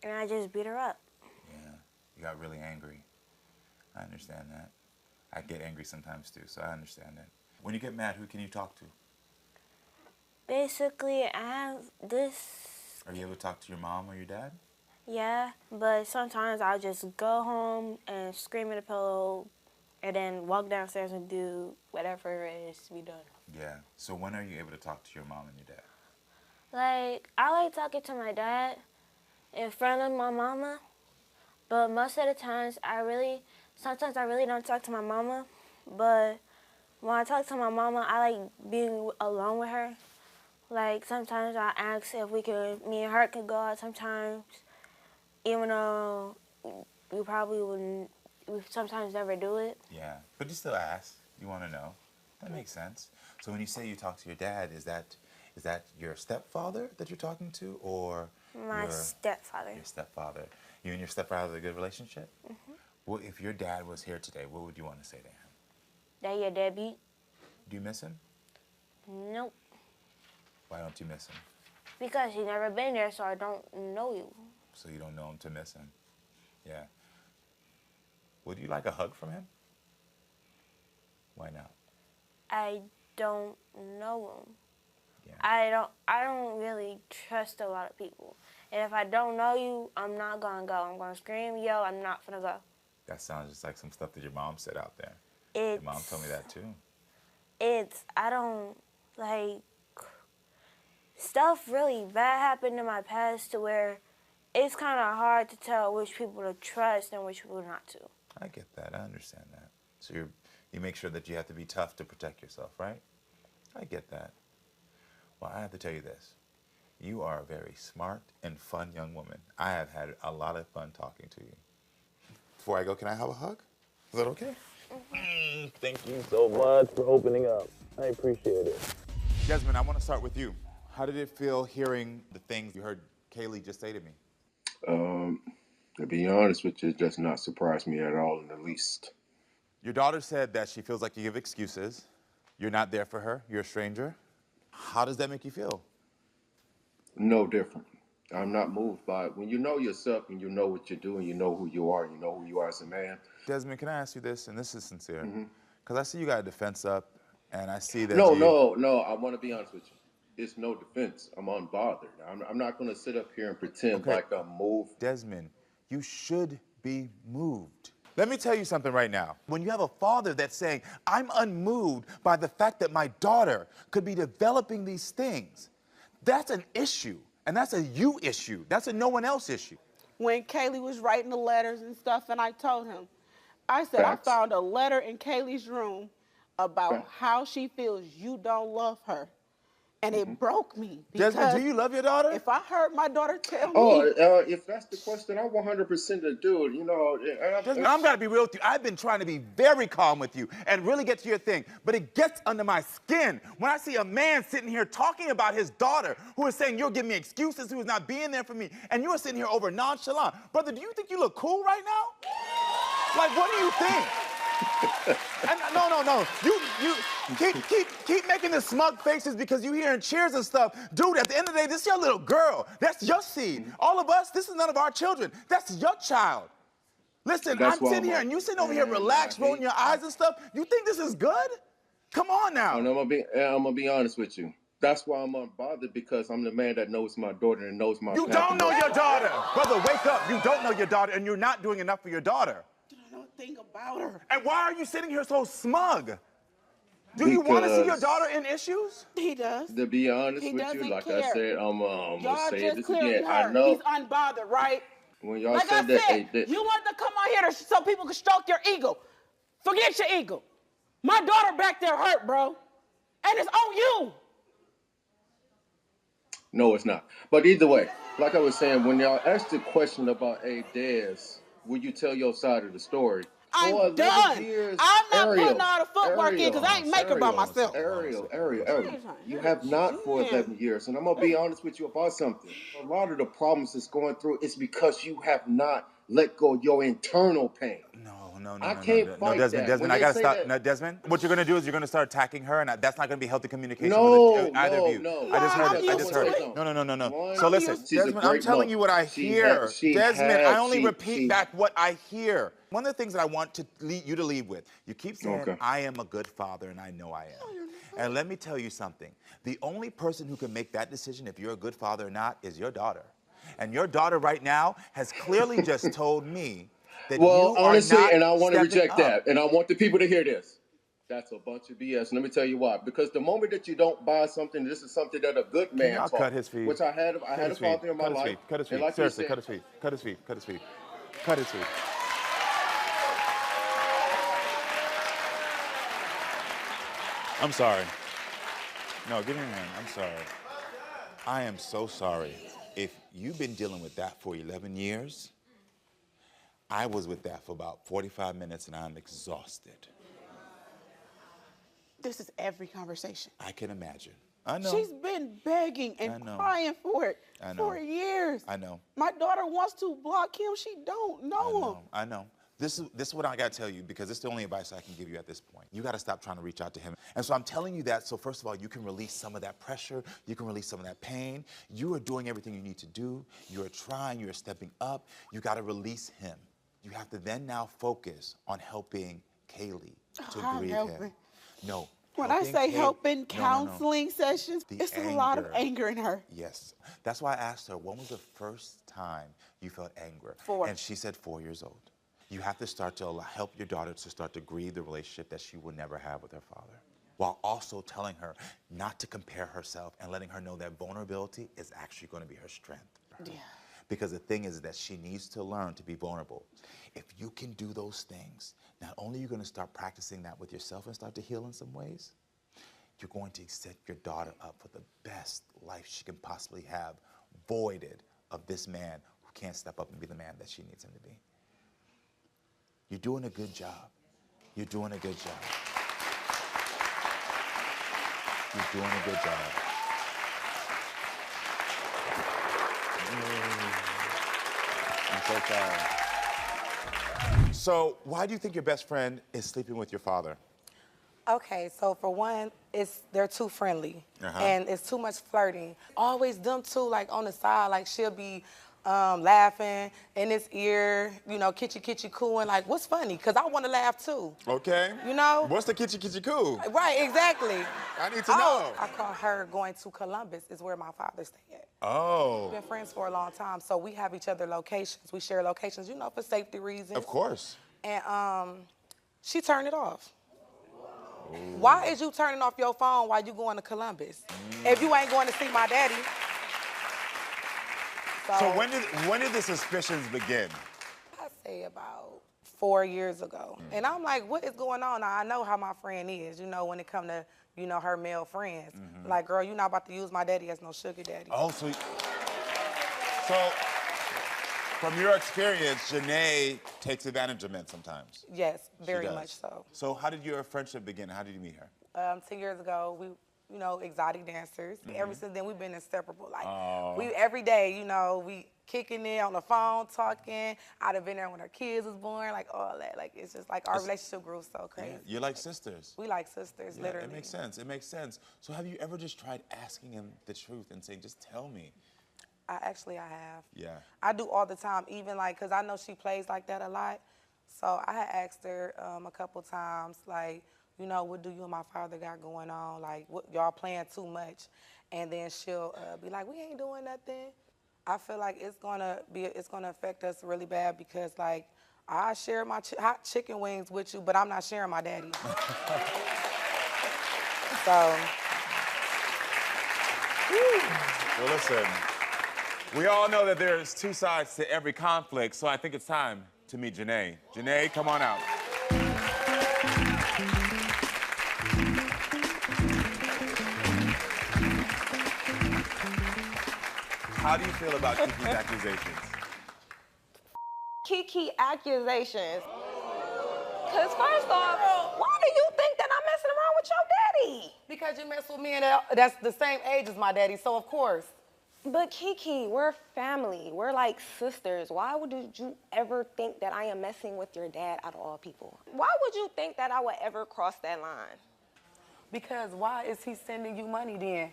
And I just beat her up. Yeah. You got really angry. I understand that. I get angry sometimes too, so I understand that. When you get mad, who can you talk to? Basically, I have this... Are you able to talk to your mom or your dad? Yeah, but sometimes I'll just go home and scream at a pillow and then walk downstairs and do whatever it is to be done. Yeah. So when are you able to talk to your mom and your dad? Like, I like talking to my dad in front of my mama, but most of the times sometimes I really don't talk to my mama, but when I talk to my mama, I like being alone with her. Like, sometimes I ask if me and her could go out sometimes, even though we sometimes never do it. Yeah, but you still ask. You want to know. That makes sense. So when you say you talk to your dad, is that your stepfather that you're talking to, or my stepfather? Your stepfather. You and your stepfather have a good relationship? Mm-hmm. Well, if your dad was here today, what would you want to say to him? That you're deadbeat. Do you miss him? Nope. Why don't you miss him? Because he's never been there, so I don't know you. So you don't know him to miss him. Yeah. Would you like a hug from him? Why not? I don't know him. Yeah. I don't really trust a lot of people. And if I don't know you, I'm not gonna go. I'm gonna scream, yell, I'm not gonna go. That sounds just like some stuff that your mom said out there. Your mom told me that too. I don't, like, stuff really bad happened in my past to where it's kind of hard to tell which people to trust and which people not to. I get that. I understand that. So you make sure that you have to be tough to protect yourself, right? I get that. Well, I have to tell you this. You are a very smart and fun young woman. I have had a lot of fun talking to you. Before I go, can I have a hug? Is that okay? Thank you so much for opening up. I appreciate it. Desmond, I want to start with you. How did it feel hearing the things you heard Kaylee just say to me? To be honest with you, it does not surprise me at all in the least. Your daughter said that she feels like you give excuses. You're not there for her. You're a stranger. How does that make you feel? No different. I'm not moved by it. When you know yourself and you know what you're doing, you know who you are, you know who you are as a man. Desmond, can I ask you this? And this is sincere. Because I see you got a defense up, and I see that No, you... I want to be honest with you. It's no defense. I'm unbothered. I'm not going to sit up here and pretend like I'm moved. Desmond, you should be moved. Let me tell you something right now. When you have a father that's saying, I'm unmoved by the fact that my daughter could be developing these things, that's an issue. And that's a you issue. That's a no one else issue. When Kaylee was writing the letters and stuff, and I told him, I said, Facts. I found a letter in Kaylee's room about how she feels you don't love her. And it broke me. Desmond, do you love your daughter? If I heard my daughter tell me. If that's the question, I 100% do. You know, Desmond, I'm gonna be real with you. I've been trying to be very calm with you and really get to your thing, but it gets under my skin when I see a man sitting here talking about his daughter who is saying you'll give me excuses, who is not being there for me, and you are sitting here over nonchalant. Brother, do you think you look cool right now? Like, what do you think? And no. You keep making the smug faces because you hearing cheers and stuff. Dude, at the end of the day, this is your little girl. That's your seed. All of us, this is none of our children. That's your child. Listen, I'm sitting here and you sitting over here relaxed, rolling your eyes and stuff. You think this is good? Come on now. And I'm gonna be honest with you. That's why I'm unbothered, because I'm the man that knows my daughter and knows my You don't know your daughter. Brother, wake up. You don't know your daughter, and you're not doing enough for your daughter. Think about her. And why are you sitting here so smug? Do you want to see your daughter in issues? He does. To be honest He with doesn't you, like care. I said, I'm gonna say this clearly again. heard. I know He's unbothered, right? when y'all Like said I that, said, you wanted to come on here so people could stroke your ego. Forget your ego. My daughter back there hurt, bro. And it's on you. No, it's not. But either way, like I was saying, when y'all asked the question about, hey, Dez, will you tell your side of the story? I'm done. Years, I'm not Ariel, putting all the footwork in because I ain't make it by myself. Ariel, you have not for 11 years. And I'm going to be honest with you about something. A lot of the problems that's going through is because you have not let go of your internal pain. No, Desmond, I gotta stop. No, Desmond, what you're gonna do is you're gonna start attacking her, and that's not gonna be healthy communication with either of you. I just heard it. No. So listen, Desmond, I'm telling you what I hear. Desmond, I only repeat back what I hear. One of the things that I want to you to leave with, you keep saying, I am a good father, and I know I am. And let me tell you something. The only person who can make that decision if you're a good father or not is your daughter. And your daughter right now has clearly just told me that honestly, and I want to reject up. that, and I want the people to hear this. That's a bunch of BS. And let me tell you why. Because the moment that you don't buy something, this is something that a good man taught. Cut his feet. Which I had a father in my life. Cut his feet. Like Seriously, said, cut his feet. Cut his feet. Cut his feet. Cut his feet. I'm sorry. No, give me your hand. I'm sorry. I am so sorry. If you've been dealing with that for 11 years, I was with that for about 45 minutes, and I'm exhausted. This is every conversation. I can imagine. I know. She's been begging and crying for it for years. I know. My daughter wants to block him. She don't know him. I know. This is what I got to tell you, because it's the only advice I can give you at this point. You got to stop trying to reach out to him. And so I'm telling you that so first of all, you can release some of that pressure. You can release some of that pain. You are doing everything you need to do. You are trying. You are stepping up. You got to release him. You have to then now focus on helping Kaylee to grieve him. No. When I say helping counseling sessions, it's a lot of anger in her. Yes. That's why I asked her, when was the first time you felt anger? 4. And she said 4 years old. You have to start to help your daughter to start to grieve the relationship that she will never have with her father, while also telling her not to compare herself and letting her know that vulnerability is actually going to be her strength. Yeah. Because the thing is that she needs to learn to be vulnerable. If you can do those things, not only are you going to start practicing that with yourself and start to heal in some ways, you're going to set your daughter up for the best life she can possibly have, voided of this man who can't step up and be the man that she needs him to be. You're doing a good job. You're doing a good job. You're doing a good job. I'm so sorry. So, why do you think your best friend is sleeping with your father? Okay, so for one, they're too friendly, and it's too much flirting. Always them two, like on the side, like she'll be laughing in his ear, you know, kitchy cooing. Like, what's funny? Cause I want to laugh too. Okay. You know? What's the kitchy coo? Right, exactly. I need to know. I call her going to Columbus, is where my father stay at. Oh. We've been friends for a long time, so we have each other locations. We share locations, you know, for safety reasons. Of course. And she turned it off. Ooh. Why is you turning off your phone while you going to Columbus? If you ain't going to see my daddy. So when did the suspicions begin? I say about 4 years ago. And I'm like, what is going on? Now, I know how my friend is, you know, when it come to, you know, her male friends. Like, girl, you're not about to use my daddy as no sugar daddy. Oh, so from your experience, Janae takes advantage of men sometimes. Yes, very much so. So how did your friendship begin? How did you meet her? 10 years ago, we, you know, exotic dancers. Ever since then, we've been inseparable. Like, we every day, you know, we kicking it on the phone, talking. I'd have been there when her kids was born, like all that. Like, it's just like our relationship grew so crazy. Yeah, you're like sisters. We like sisters, literally. It makes sense. It makes sense. So have you ever just tried asking him the truth and saying, just tell me? I have. Yeah. I do all the time, even like, cause I know she plays like that a lot. So I had asked her a couple times, like, you know, what do you and my father got going on? Like, what, y'all playing too much? And then she'll be like, we ain't doing nothing. I feel like it's gonna affect us really bad because, like, I share my hot chicken wings with you, but I'm not sharing my daddy. So. Well, listen. We all know that there's two sides to every conflict, so I think it's time to meet Janae. Janae, come on out. How do you feel about Kiki's accusations? Kiki accusations. Because first off, why do you think that I'm messing around with your daddy? Because you mess with me and that's the same age as my daddy, so of course. But Kiki, we're family. We're like sisters. Why would you ever think that I am messing with your dad out of all people? Why would you think that I would ever cross that line? Because why is he sending you money then?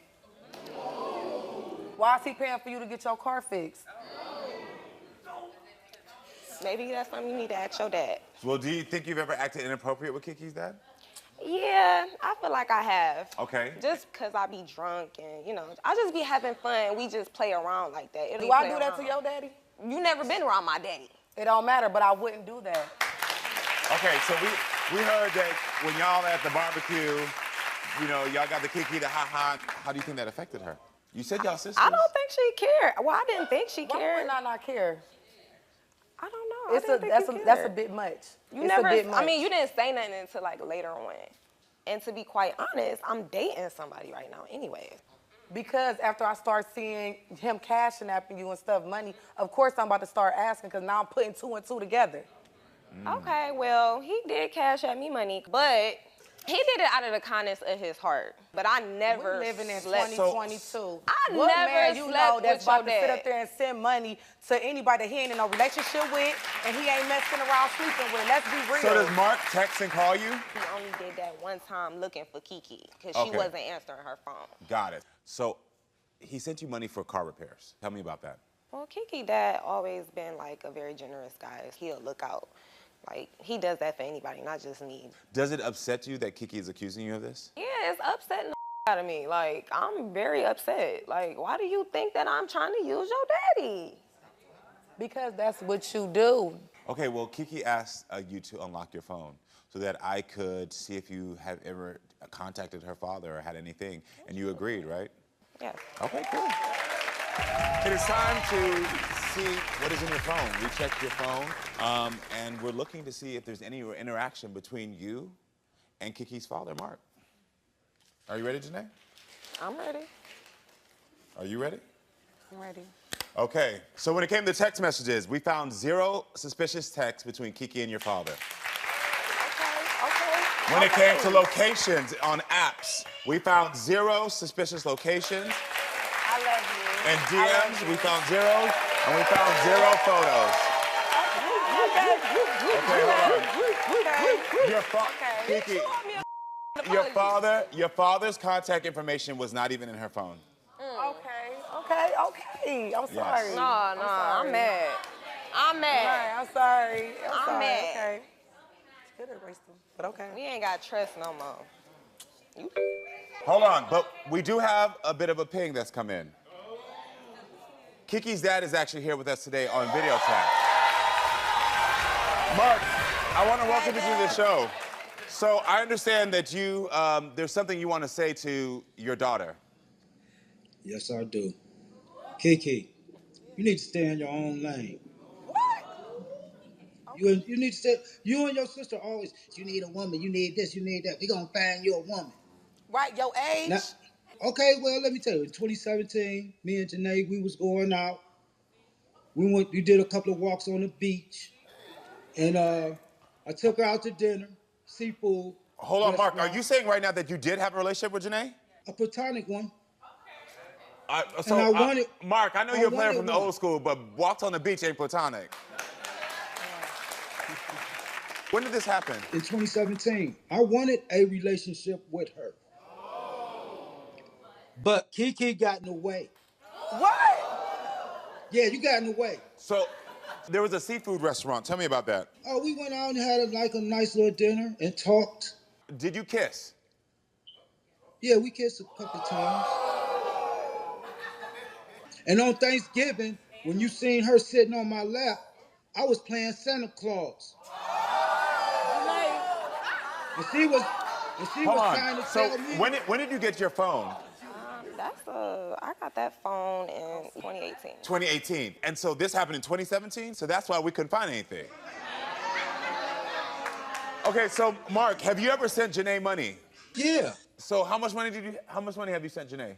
Why is he paying for you to get your car fixed? Maybe that's something you need to ask your dad. Well, do you think you've ever acted inappropriate with Kiki's dad? Yeah, I feel like I have. Okay. Just because I be drunk and, you know, I just be having fun. We just play around like that. Do I do that to your daddy? You never been around my daddy. It don't matter, but I wouldn't do that. Okay, so we heard that when y'all at the barbecue, you know, y'all got the Kiki, the ha-ha. How do you think that affected her? You said y'all sisters. I don't think she cared. Well, I didn't think she cared. Why would I not care? I don't know. That's a bit much. You never, I mean, you didn't say nothing until like later on. And to be quite honest, I'm dating somebody right now anyway. Because after I start seeing him cashing apping you and stuff, money, of course I'm about to start asking because now I'm putting 2 and 2 together. Okay, well, he did cash at me money, but he did it out of the kindness of his heart. But I never We're living in slept. 2022. I what never man you slept know that's with your about to sit dad? up there and send money to anybody that he ain't in no relationship with and he ain't messing around sleeping with? Let's be real. So does Mark text and call you? He only did that one time looking for Kiki because she Okay. wasn't answering her phone. Got it. So he sent you money for car repairs. Tell me about that. Well, Kiki dad always been like a very generous guy. He'll look out. Like, he does that for anybody, not just me. Does it upset you that Kiki is accusing you of this? Yeah, it's upsetting the out of me. Like, I'm very upset. Like, why do you think that I'm trying to use your daddy? Because that's what you do. Okay, well, Kiki asked you to unlock your phone so that I could see if you have ever contacted her father or had anything, and you agreed, right? Yes. Okay, cool. It is time to see what is in your phone. We checked your phone, and we're looking to see if there's any interaction between you and Kiki's father, Mark. Are you ready, Janae? I'm ready. Are you ready? I'm ready. Okay, so when it came to text messages, we found 0 suspicious texts between Kiki and your father. Okay. When it came to locations on apps, we found 0 suspicious locations. I love you. And DMs, we found 0, and we found 0 photos. Okay, hold on. Kiki, your father's contact information was not even in her phone. Okay. I'm sorry. Yes. No, I'm mad. I'm mad. Right, I'm sorry. I'm mad. Okay. Could erase them, but okay. We ain't got trust no more. Hold on, but we do have a bit of a ping that's come in. Kiki's dad is actually here with us today on video chat. Mark, I want to welcome you to the show. So I understand that you, there's something you want to say to your daughter. Yes, I do. Kiki, you need to stay in your own lane. What? You need to stay. You and your sister always, you need a woman, you need this, you need that. We're going to find you a woman. Right, your age? Now, okay, well, let me tell you. In 2017, me and Janae, we was going out. We did a couple of walks on the beach. And I took her out to dinner, seafood. Hold on, Mark, are you saying right now that you did have a relationship with Janae? A platonic one. Mark, I know you're a player from the old school, but walks on the beach ain't platonic. When did this happen? In 2017. I wanted a relationship with her. But Kiki got in the way. What? Yeah, you got in the way. So, there was a seafood restaurant. Tell me about that. Oh, we went out and had a nice little dinner and talked. Did you kiss? Yeah, we kissed a couple of times. And on Thanksgiving, when you seen her sitting on my lap, I was playing Santa Claus. And she was trying to tell me. When did you get your phone? I got that phone in 2018. 2018. And so this happened in 2017, so that's why we couldn't find anything. Okay, so Mark, have you ever sent Janae money? Yeah. So how much money have you sent Janae?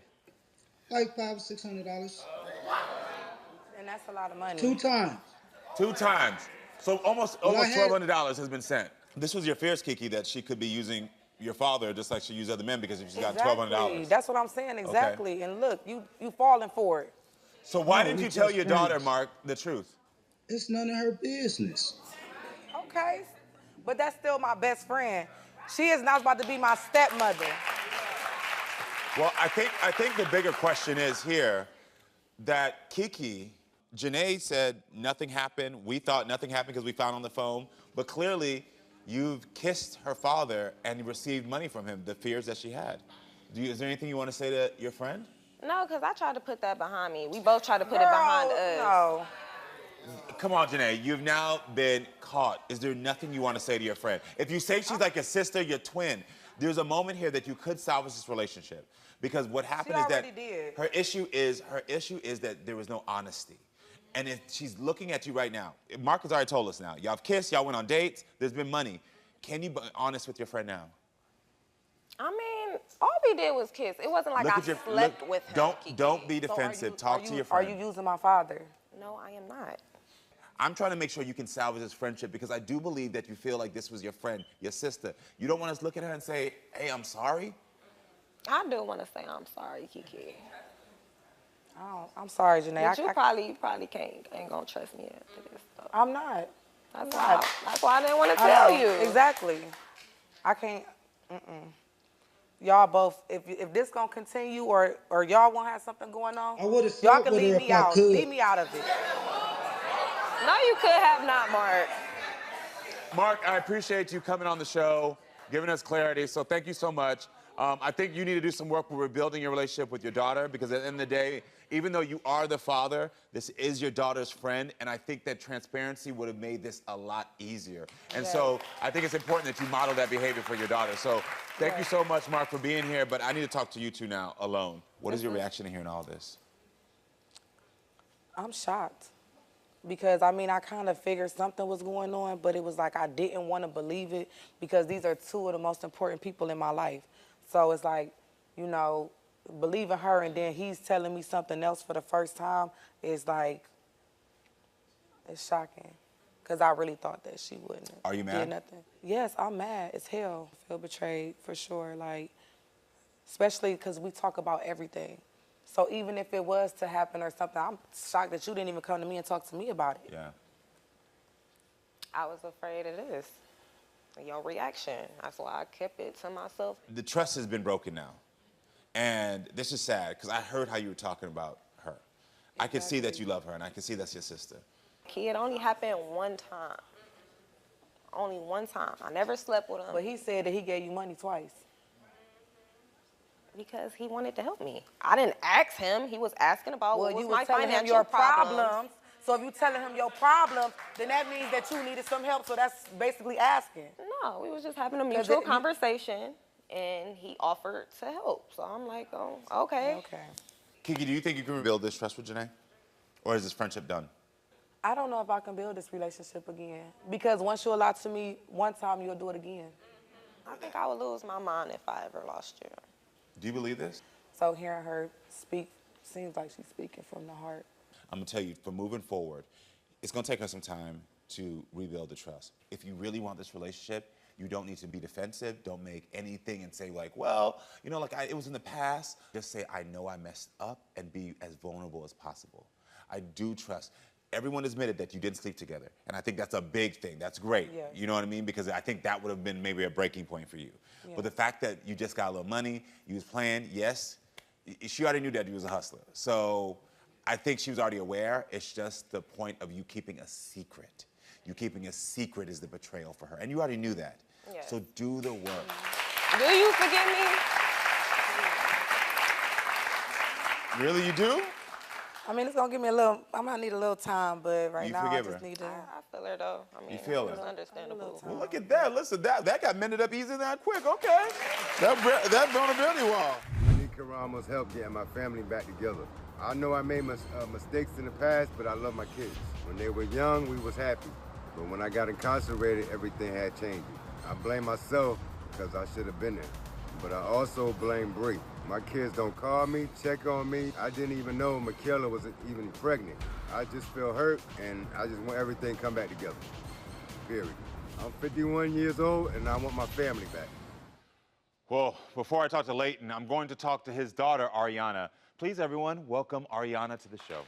Like $500 or $600. And that's a lot of money. 2 times. 2 times. So almost $1,200 has been sent. This was your fears, Kiki, that she could be using your father just like she used other men because she's got $1,200. That's what I'm saying, exactly. Okay. And look, you falling for it. So why didn't you tell your daughter, Mark, the truth? It's none of her business. Okay, but that's still my best friend. She is not about to be my stepmother. Well, I think the bigger question is here that Kiki, Janae said nothing happened. We thought nothing happened because we found on the phone, but clearly you've kissed her father and you received money from him, the fears that she had. Is there anything you want to say to your friend? No, because I tried to put that behind me. We both tried to put it behind us. No. Come on, Janae, you've now been caught. Is there nothing you want to say to your friend? If you say she's like a sister, your twin, there's a moment here that you could salvage this relationship. Because what happened is that her issue is that there was no honesty. And if she's looking at you right now, Mark has already told us now, y'all have kissed, y'all went on dates, there's been money. Can you be honest with your friend now? I mean, all we did was kiss. It wasn't like I slept with him. Don't be defensive. Talk to your friend. Are you using my father? No, I am not. I'm trying to make sure you can salvage this friendship because I do believe that you feel like this was your friend, your sister. You don't want us to look at her and say, hey, I'm sorry? I do want to say I'm sorry, Kiki. Oh, I'm sorry, Janae. But you probably ain't gonna trust me after this stuff. I'm not. That's why I didn't want to tell you. Exactly. I can't. Y'all both, if this gonna continue or y'all won't have something going on, y'all can leave me out. Leave me out of it. No, you could have not, Mark. Mark, I appreciate you coming on the show, giving us clarity. So thank you so much. I think you need to do some work with rebuilding your relationship with your daughter because at the end of the day, even though you are the father, this is your daughter's friend, and I think that transparency would have made this a lot easier. And so I think it's important that you model that behavior for your daughter. So thank you so much, Mark, for being here, but I need to talk to you two now alone. What is your reaction to hearing all this? I'm shocked because, I mean, I kind of figured something was going on, but it was like I didn't want to believe it because these are two of the most important people in my life. So it's like, you know, believing her and then he's telling me something else for the first time is like, it's shocking. Because I really thought that she wouldn't. Are you mad? Did nothing. Yes, I'm mad as hell. I feel betrayed for sure. Like, especially because we talk about everything. So even if it was to happen or something, I'm shocked that you didn't even come to me and talk to me about it. Yeah. I was afraid of this, your reaction. That's why I kept it to myself. The trust has been broken now. And this is sad, because I heard how you were talking about her. I can see that you love her, and I can see that's your sister. It only happened one time. Only one time. I never slept with him. But he said that he gave you money twice. Because he wanted to help me. I didn't ask him. He was asking about what was you my was telling him financial your problems. So if you telling him your problems, then that means that you needed some help. So that's basically asking. No, we was just having a mutual conversation, and he offered to help. So I'm like, oh, okay. Okay. Kiki, do you think you can rebuild this trust with Janae? Or is this friendship done? I don't know if I can build this relationship again. Because once you lie to me one time, you'll do it again. I think I would lose my mind if I ever lost you. Do you believe this? So hearing her speak seems like she's speaking from the heart. I'm gonna tell you, for moving forward, it's gonna take us some time to rebuild the trust. If you really want this relationship, you don't need to be defensive. Don't make anything and say like, well, you know, like it was in the past. Just say, I know I messed up, and be as vulnerable as possible. I do trust. Everyone admitted that you didn't sleep together, and I think that's a big thing. That's great. Yes. You know what I mean? Because I think that would have been maybe a breaking point for you. Yes. But the fact that you just got a little money, you was playing, yes, she already knew that you was a hustler. So I think she was already aware. It's just the point of you keeping a secret. You keeping a secret is the betrayal for her, and you already knew that. Yes. So do the work. Do you forgive me? Really, you do? I mean, it's gonna give me a little, I might need a little time, but right You now I forgive just her? need to. I feel her though. I mean, You feel it's her? understandable. Well, look at that. Listen, that got mended up easy that quick. Okay. That vulnerability wall. I need Karamo's help getting my family back together. I know I made mistakes in the past, but I love my kids. When they were young, we was happy. But when I got incarcerated, everything had changed. I blame myself because I should have been there. But I also blame Bree. My kids don't call me, check on me. I didn't even know Michaela was even pregnant. I just feel hurt, and I just want everything to come back together, period. I'm 51 years old, and I want my family back. Well, before I talk to Leighton, I'm going to talk to his daughter, Ariana. Please, everyone, welcome Ariana to the show.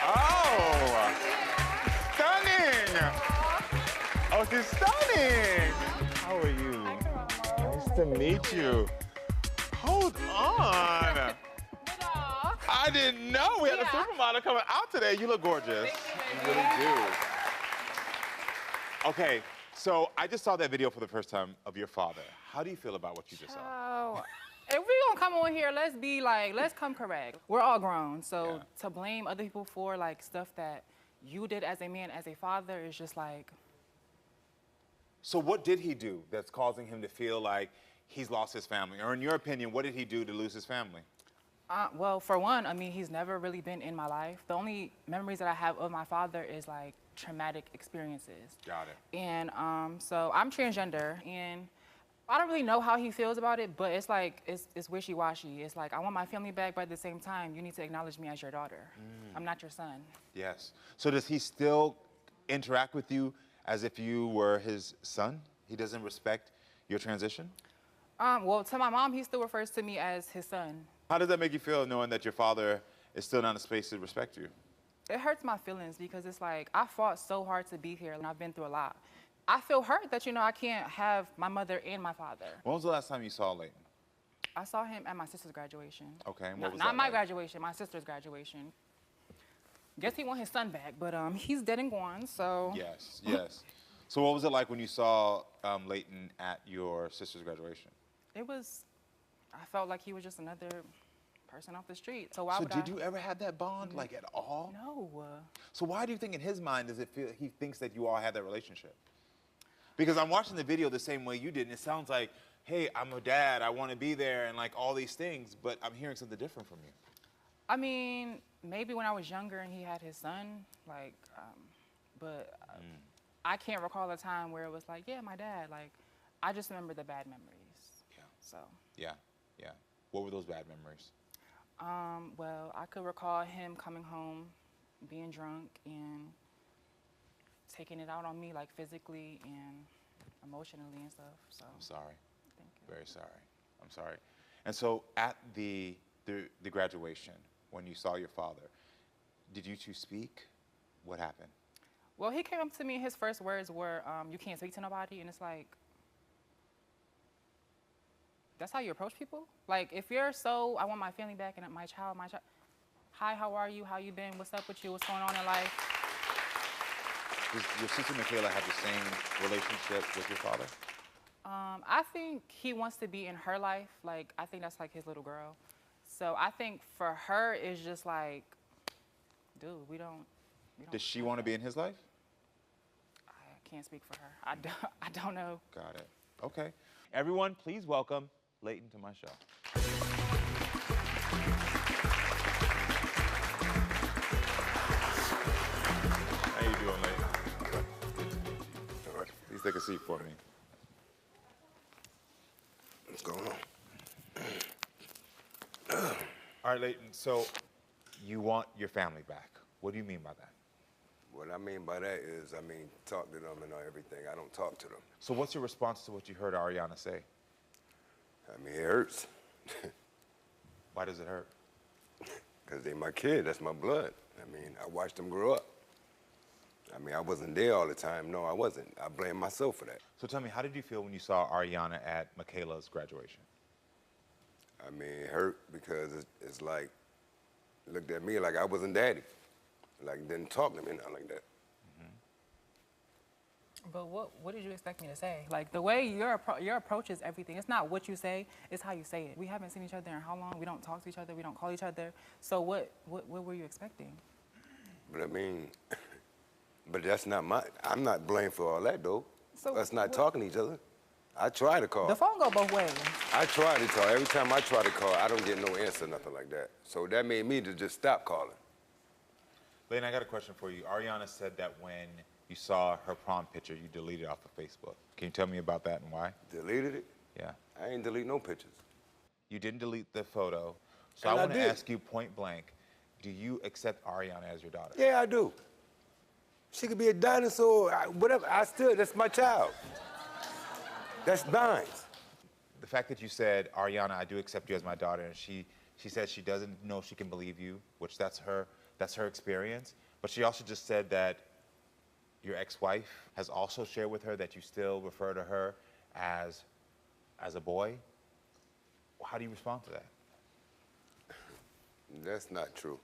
Oh, stunning. Oh, she's stunning. How are you? Nice to meet you. Hold on. I didn't know we had a supermodel coming out today. You look gorgeous. You really do. Okay, so I just saw that video for the first time of your father. How do you feel about what you just saw? Oh, if we gonna come on here, let's come correct. We're all grown, so to blame other people for like stuff that you did as a man, as a father, is just like. So what did he do that's causing him to feel like he's lost his family? Or in your opinion, what did he do to lose his family? Well, for one, I mean, he's never really been in my life. The only memories that I have of my father is like traumatic experiences. Got it. And so I'm transgender, and I don't really know how he feels about it, but it's like, it's wishy-washy. It's like, I want my family back, but at the same time, you need to acknowledge me as your daughter. I'm not your son. Yes. So does he still interact with you as if you were his son? He doesn't respect your transition? Well, to my mom, he still refers to me as his son. How does that make you feel knowing that your father is still not in a space to respect you? It hurts my feelings because it's like, I fought so hard to be here and I've been through a lot. I feel hurt that, you know, I can't have my mother and my father. When was the last time you saw Leighton? I saw him at my sister's graduation. Okay, and what was Not that my like? graduation, my sister's graduation. Guess he want his son back, but he's dead and gone, so. Yes, yes. So what was it like when you saw Leighton at your sister's graduation? It was, I felt like he was just another person off the street. So why So would did you ever have that bond, like at all? No. So why do you think in his mind does it feel, he thinks that you all had that relationship? Because I'm watching the video the same way you did, and it sounds like, hey, I'm a dad, I want to be there, and like all these things, but I'm hearing something different from you. I mean, maybe when I was younger and he had his son, like, but I can't recall a time where it was like, yeah, my dad, like, I just remember the bad memories. Yeah. So. Yeah, yeah. What were those bad memories? Well, I could recall him coming home, being drunk, and taking it out on me, like physically and emotionally and stuff. So. I'm sorry. Thank you. Very sorry. I'm sorry. And so at the graduation, when you saw your father, did you two speak? What happened? Well, he came up to me, his first words were, you can't speak to nobody, and it's like, that's how you approach people? Like, if you're so, I want my family back and my child, hi, how are you? How you been? What's up with you? What's going on in life? Does your sister Michaela have the same relationship with your father? I think he wants to be in her life. Like, I think that's like his little girl. So I think for her, it's just like, dude, we don't Does she want to be in his life? I can't speak for her. I don't know. Got it. Okay. Everyone, please welcome Leighton to my show. How you doing, Leighton? All right. Please take a seat for me. What's going on? All right, Leighton, so you want your family back. What do you mean by that? What I mean by that is, talk to them and everything. I don't talk to them. So what's your response to what you heard Ariana say? It hurts. Why does it hurt? Because they my kid, that's my blood. I watched them grow up. I wasn't there all the time. No, I wasn't. I blame myself for that. So tell me, how did you feel when you saw Ariana at Michaela's graduation? It hurt because it's like, looked at me like I wasn't daddy. Like, didn't talk to me, nothing like that. But what did you expect me to say? Like, the way your approach is everything. It's not what you say, it's how you say it. We haven't seen each other in how long? We don't talk to each other, we don't call each other. So what were you expecting? But but that's not I'm not blamed for all that, though. So us not talking to each other. I try to call. The phone go both ways. I try to call. Every time I try to call, I don't get no answer, nothing like that. So that made me to just stop calling. Leighton, I got a question for you. Ariana said that when you saw her prom picture, you deleted it off of Facebook. Can you tell me about that and why? Deleted it? Yeah. I ain't delete no pictures. You didn't delete the photo. So And I I want to did. ask you point blank, do you accept Ariana as your daughter? Yeah, I do. She could be a dinosaur, whatever. That's my child. That's mine. The fact that you said, Ariana, I do accept you as my daughter, and she said she doesn't know if she can believe you, which that's her experience. But she also just said that your ex-wife has also shared with her that you still refer to her as a boy. How do you respond to that? That's not true.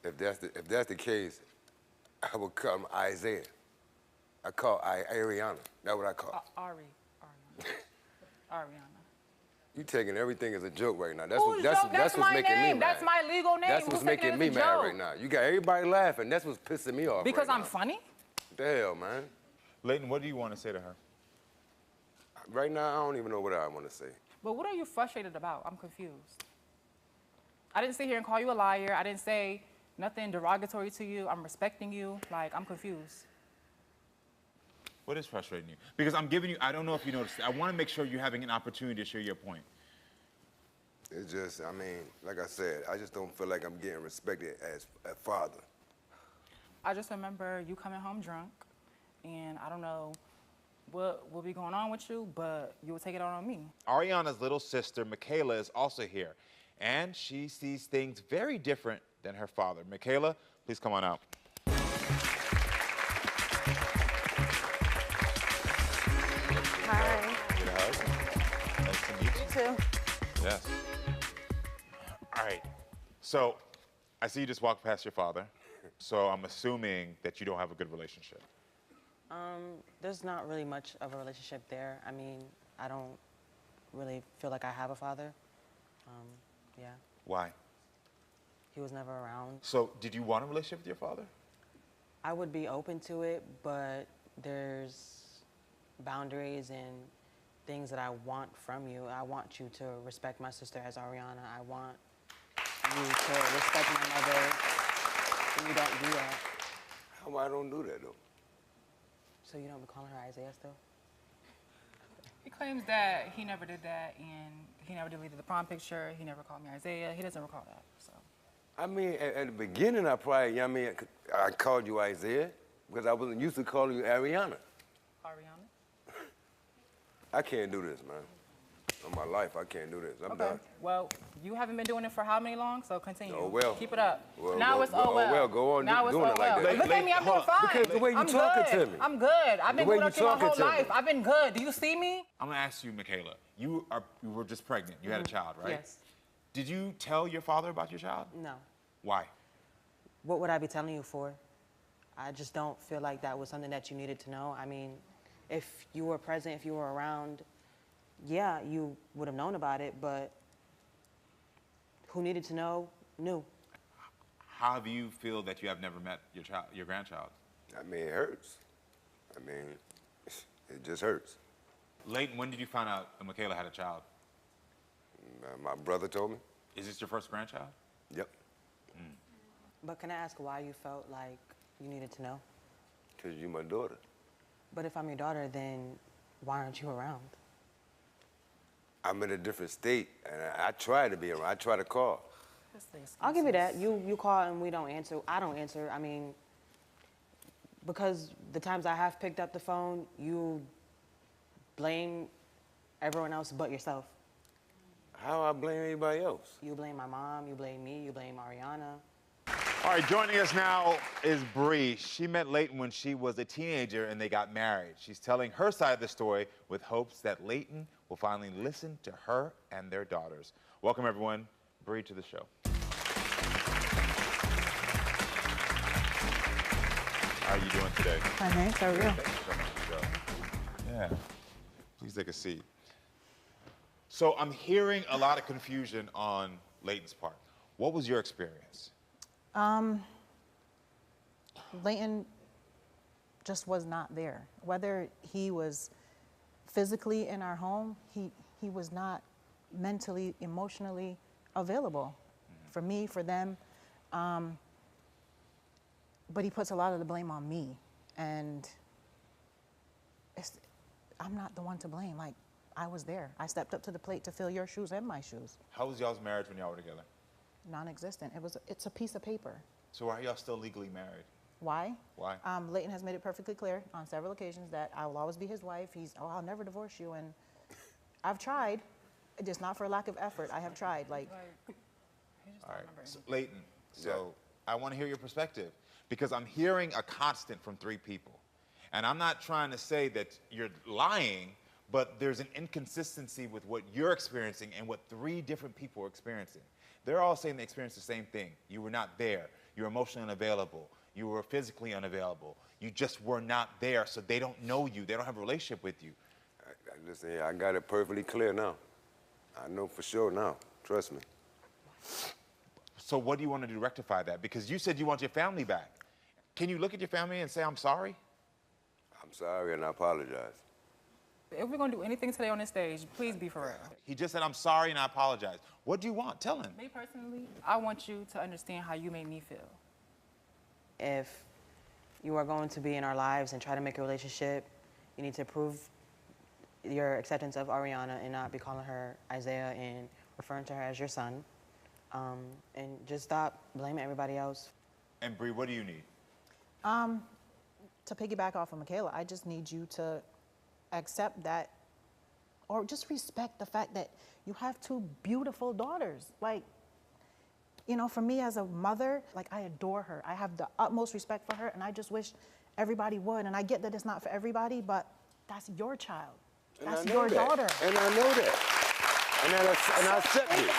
If that's the case, I would call him Isaiah. I call Ariana. That's what I call. Ariana. You taking everything as a joke right now. Who's That's joke? That's what's my making name. me mad. That's my legal name. That's what's Who's taking making it me as a mad joke? right now. You got everybody laughing. That's what's pissing me off. Because right I'm now. funny? What the hell, man? Leighton, what do you want to say to her? Right now, I don't even know what I want to say. But what are you frustrated about? I'm confused. I didn't sit here and call you a liar. I didn't say nothing derogatory to you. I'm respecting you. Like, I'm confused. What is frustrating you? Because I'm giving you, I don't know if you noticed, I want to make sure you're having an opportunity to share your point. It's just, like I said, I just don't feel like I'm getting respected as a father. I just remember you coming home drunk, and I don't know what will be going on with you, but you will take it out on me. Ariana's little sister, Michaela, is also here, and she sees things very different than her father. Michaela, please come on out. Hi. Get a hug. Nice to meet you. You too. Yes. All right. So, I see you just walked past your father. So I'm assuming that you don't have a good relationship. There's not really much of a relationship there. I don't really feel like I have a father. Yeah. Why? He was never around. So, did you want a relationship with your father? I would be open to it, but there's boundaries and things that I want from you. I want you to respect my sister as Ariana. I want you to respect my mother, and you don't do that. How I don't do that, though? So you don't be calling her Isaiah still? He claims that he never did that, and he never deleted the prom picture. He never called me Isaiah. He doesn't recall that, so. I mean, at the beginning, I called you Isaiah because I wasn't used to calling you Ariana. Ariana? I can't do this, man. On my life, I can't do this. I'm done. Well, you haven't been doing it for how many long? So continue. Oh, well. Keep it up. Well, now it's oh well. well, go on now it's doing oh it well. like that. Look at me, I'm doing fine. Because the way you talking to me. I'm good. I've been The way going you up to my talking whole to me. life. I've been good. Do you see me? I'm gonna ask you, Michaela. You were just pregnant. You had a child, right? Yes. Did you tell your father about your child? No. Why? What would I be telling you for? I just don't feel like that was something that you needed to know. I mean, if you were present, if you were around, yeah, you would have known about it, but who needed to know, knew. How do you feel that you have never met your grandchild? I mean, it hurts. I mean, it just hurts. Leighton, when did you find out that Michaela had a child? My brother told me. Is this your first grandchild? Yep. But can I ask why you felt like you needed to know? Because you're my daughter. But if I'm your daughter, then why aren't you around? I'm in a different state, and I try to be around. I try to call. I'll give you that. You call and we don't answer. I don't answer. I mean, because the times I have picked up the phone, you blame everyone else but yourself. How I blame anybody else? You blame my mom, you blame me, you blame Ariana. All right, joining us now is Bree. She met Leighton when she was a teenager and they got married. She's telling her side of the story with hopes that Leighton will finally listen to her and their daughters. Welcome, everyone. Bree to the show. How are you doing today? Fine, thanks. How are you? Thank you so much for the show. Yeah. Please take a seat. So I'm hearing a lot of confusion on Leighton's part. What was your experience? Leighton just was not there. Whether he was physically in our home, he was not mentally, emotionally available for me, for them. But he puts a lot of the blame on me, and I'm not the one to blame. Like, I was there. I stepped up to the plate to fill your shoes and my shoes. How was y'all's marriage when y'all were together? Non-existent. It's a piece of paper. So why are y'all still legally married? Why? Why? Leighton has made it perfectly clear on several occasions that I will always be his wife. I'll never divorce you, and I've tried. Just not for a lack of effort. I have tried. Like. All right, so, Leighton. So I want to hear your perspective because I'm hearing a constant from three people, and I'm not trying to say that you're lying, but there's an inconsistency with what you're experiencing and what three different people are experiencing. They're all saying they experienced the same thing. You were not there. You were emotionally unavailable. You were physically unavailable. You just were not there, so they don't know you. They don't have a relationship with you. Listen here, I got it perfectly clear now. I know for sure now. Trust me. So what do you want to do to rectify that? Because you said you want your family back. Can you look at your family and say, I'm sorry? I'm sorry and I apologize. If we're going to do anything today on this stage, please be for real. He just said, I'm sorry and I apologize. What do you want? Tell him. Me personally, I want you to understand how you made me feel. If you are going to be in our lives and try to make a relationship, you need to prove your acceptance of Ariana and not be calling her Isaiah and referring to her as your son. And just stop blaming everybody else. And Bree, what do you need? To piggyback off of Michaela, I just need you to accept that, or just respect the fact that you have two beautiful daughters. Like, you know, for me as a mother, like, I adore her. I have the utmost respect for her, and I just wish everybody would. And I get that it's not for everybody, but that's your child. That's your daughter. And I know that. And I accept it.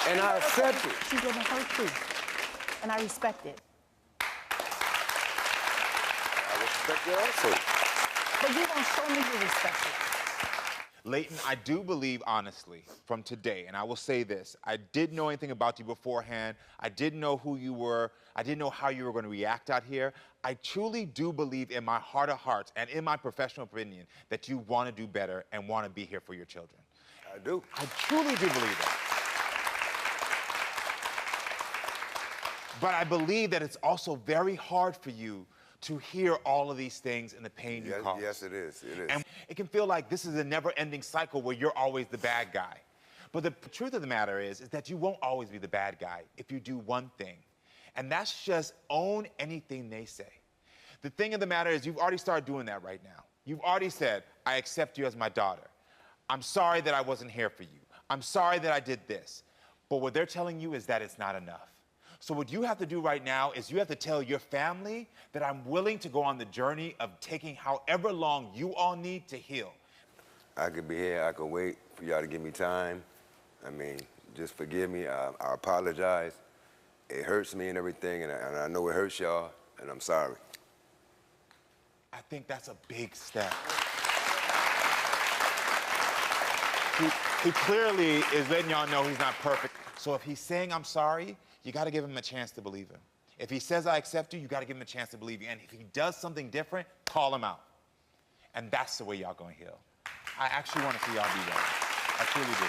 And I accept it. She's living her truth. And I respect it. I respect it also. But you don't show me you respect it. Leighton, I do believe, honestly, from today, and I will say this, I didn't know anything about you beforehand. I didn't know who you were. I didn't know how you were going to react out here. I truly do believe in my heart of hearts and in my professional opinion that you want to do better and want to be here for your children. I do. I truly do believe that. But I believe that it's also very hard for you to hear all of these things and the pain you cause. Yes, it is. It is. And it can feel like this is a never-ending cycle where you're always the bad guy. But the truth of the matter is that you won't always be the bad guy if you do one thing. And that's just own anything they say. The thing of the matter is you've already started doing that right now. You've already said, I accept you as my daughter. I'm sorry that I wasn't here for you. I'm sorry that I did this. But what they're telling you is that it's not enough. So what you have to do right now is you have to tell your family that I'm willing to go on the journey of taking however long you all need to heal. I could be here, I could wait for y'all to give me time. I mean, just forgive me, I apologize. It hurts me and everything, and I know it hurts y'all, and I'm sorry. I think that's a big step. He clearly is letting y'all know he's not perfect. So if he's saying I'm sorry, you gotta give him a chance to believe him. If he says I accept you, you gotta give him a chance to believe you. And if he does something different, call him out. And that's the way y'all gonna heal. I actually wanna see y'all do that. I truly do.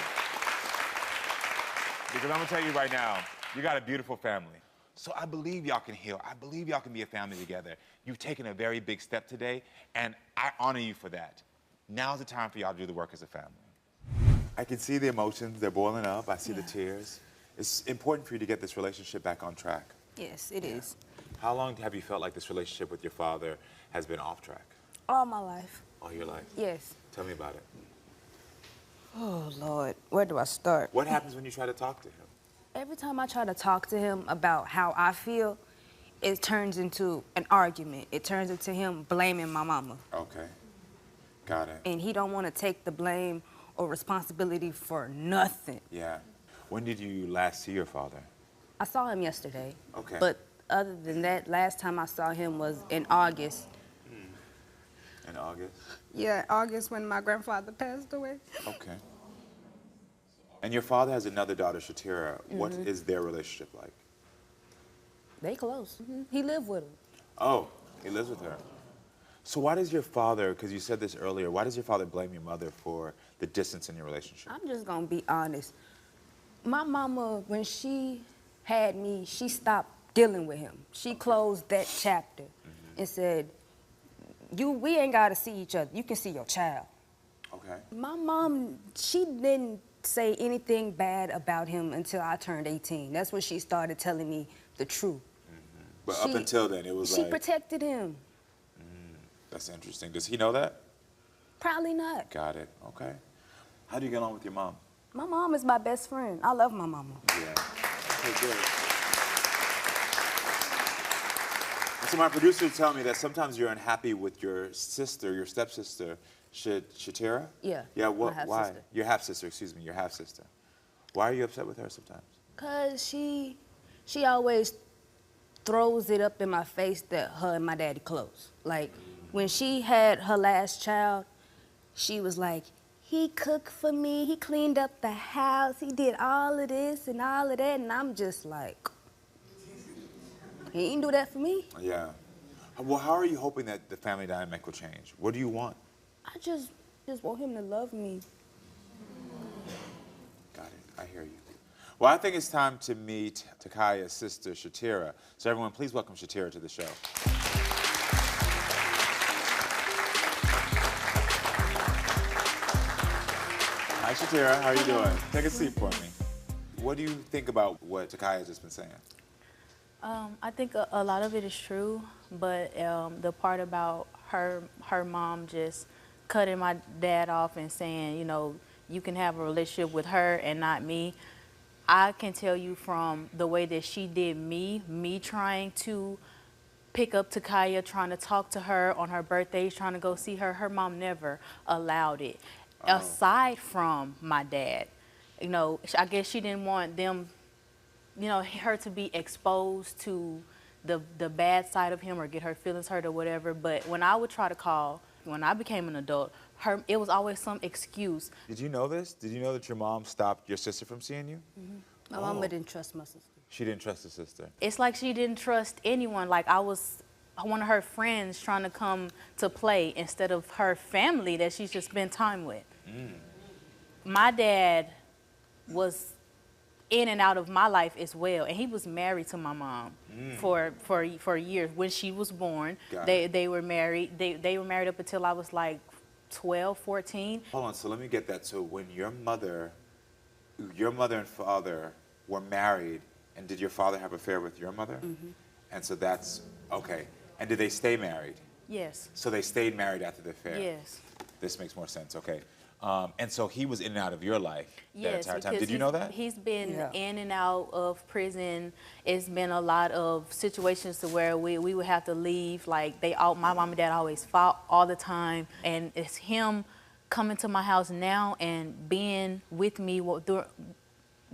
Because I'm gonna tell you right now, you got a beautiful family. So I believe y'all can heal. I believe y'all can be a family together. You've taken a very big step today, and I honor you for that. Now's the time for y'all to do the work as a family. I can see the emotions, they're boiling up. I see the tears. It's important for you to get this relationship back on track. Yes, it is. How long have you felt like this relationship with your father has been off track? All my life. All your life? Yes. Tell me about it. Oh, Lord. Where do I start? What happens when you try to talk to him? Every time I try to talk to him about how I feel, it turns into an argument. It turns into him blaming my mama. Okay. Got it. And he don't want to take the blame or responsibility for nothing. Yeah. When did you last see your father? I saw him yesterday. Okay. But other than that, last time I saw him was in August. In August? Yeah, August when my grandfather passed away. Okay. And your father has another daughter, Shatira. What is their relationship like? They close. He lived with her. Oh, he lives with her. So why does your father, because you said this earlier, why does your father blame your mother for the distance in your relationship? I'm just gonna be honest. My mama, when she had me, she stopped dealing with him. She closed that chapter and said, we ain't gotta see each other. You can see your child. Okay. My mom, she didn't say anything bad about him until I turned 18. That's when she started telling me the truth. But up until then, it was she like... protected him. That's interesting. Does he know that? Probably not. Got it. Okay. How do you get along with your mom? My mom is my best friend. I love my mama. Yeah. Okay, good. So my producer tell me that sometimes you're unhappy with your sister, your stepsister, Shatira? Yeah. Yeah, my why? half-sister. Your half-sister, excuse me, your half-sister. Why are you upset with her sometimes? Cause she always throws it up in my face that her and my daddy close. Like, when she had her last child, she was like, he cooked for me, he cleaned up the house, he did all of this and all of that, and I'm just like, he didn't do that for me. Yeah. Well, how are you hoping that the family dynamic will change? What do you want? I just want him to love me. Got it. I hear you. Well, I think it's time to meet Takaya's sister, Shatira. So everyone, please welcome Shatira to the show. Hi, Shatira. How are you doing? Take a seat for me. What do you think about what Takaya's just been saying? I think a lot of it is true, but the part about her mom just cutting my dad off and saying, you know, you can have a relationship with her and not me. I can tell you from the way that she did me trying to pick up Takaya, trying to talk to her on her birthdays, trying to go see her, her mom never allowed it. Aside from my dad, you know, I guess she didn't want them, you know, her to be exposed to the bad side of him or get her feelings hurt or whatever. But when I would try to call, when I became an adult, it was always some excuse. Did you know this? Did you know that your mom stopped your sister from seeing you? My mama didn't trust my sister. She didn't trust the sister. It's like she didn't trust anyone. Like I was one of her friends trying to come to play instead of her family that she's just spent time with. My dad was in and out of my life as well. And he was married to my mom for years. When she was born, they were married. They were married up until I was like 12, 14. Hold on, so let me get that. So when your mother and father were married, and did your father have an affair with your mother? Mm-hmm. And so that's, okay. And did they stay married? Yes. So they stayed married after the affair? Yes. This makes more sense, okay. And so he was in and out of your life that entire time. Because Did you know that? He's been in and out of prison. It's been a lot of situations to where we would have to leave. Like my mom and dad always fought all the time. And it's him coming to my house now and being with me,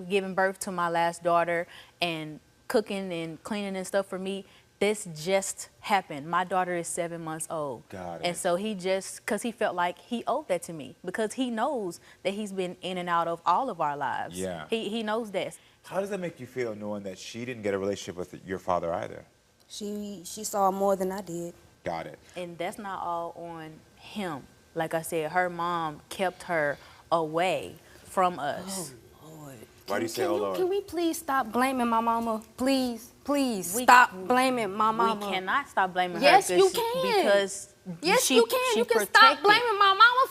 giving birth to my last daughter and cooking and cleaning and stuff for me. This just happened. My daughter is 7 months old. Got it. And so because he felt like he owed that to me, because he knows that he's been in and out of all of our lives. Yeah. He knows that. How does that make you feel knowing that she didn't get a relationship with your father either? She saw more than I did. Got it. And that's not all on him. Like I said, her mom kept her away from us. Oh, Lord. Why do you say, oh, Lord? Can we please stop blaming my mama? Please, stop blaming my mama. We cannot stop blaming her. Yes, you can. Because yes, she, you can. she You can protected. stop blaming my mama.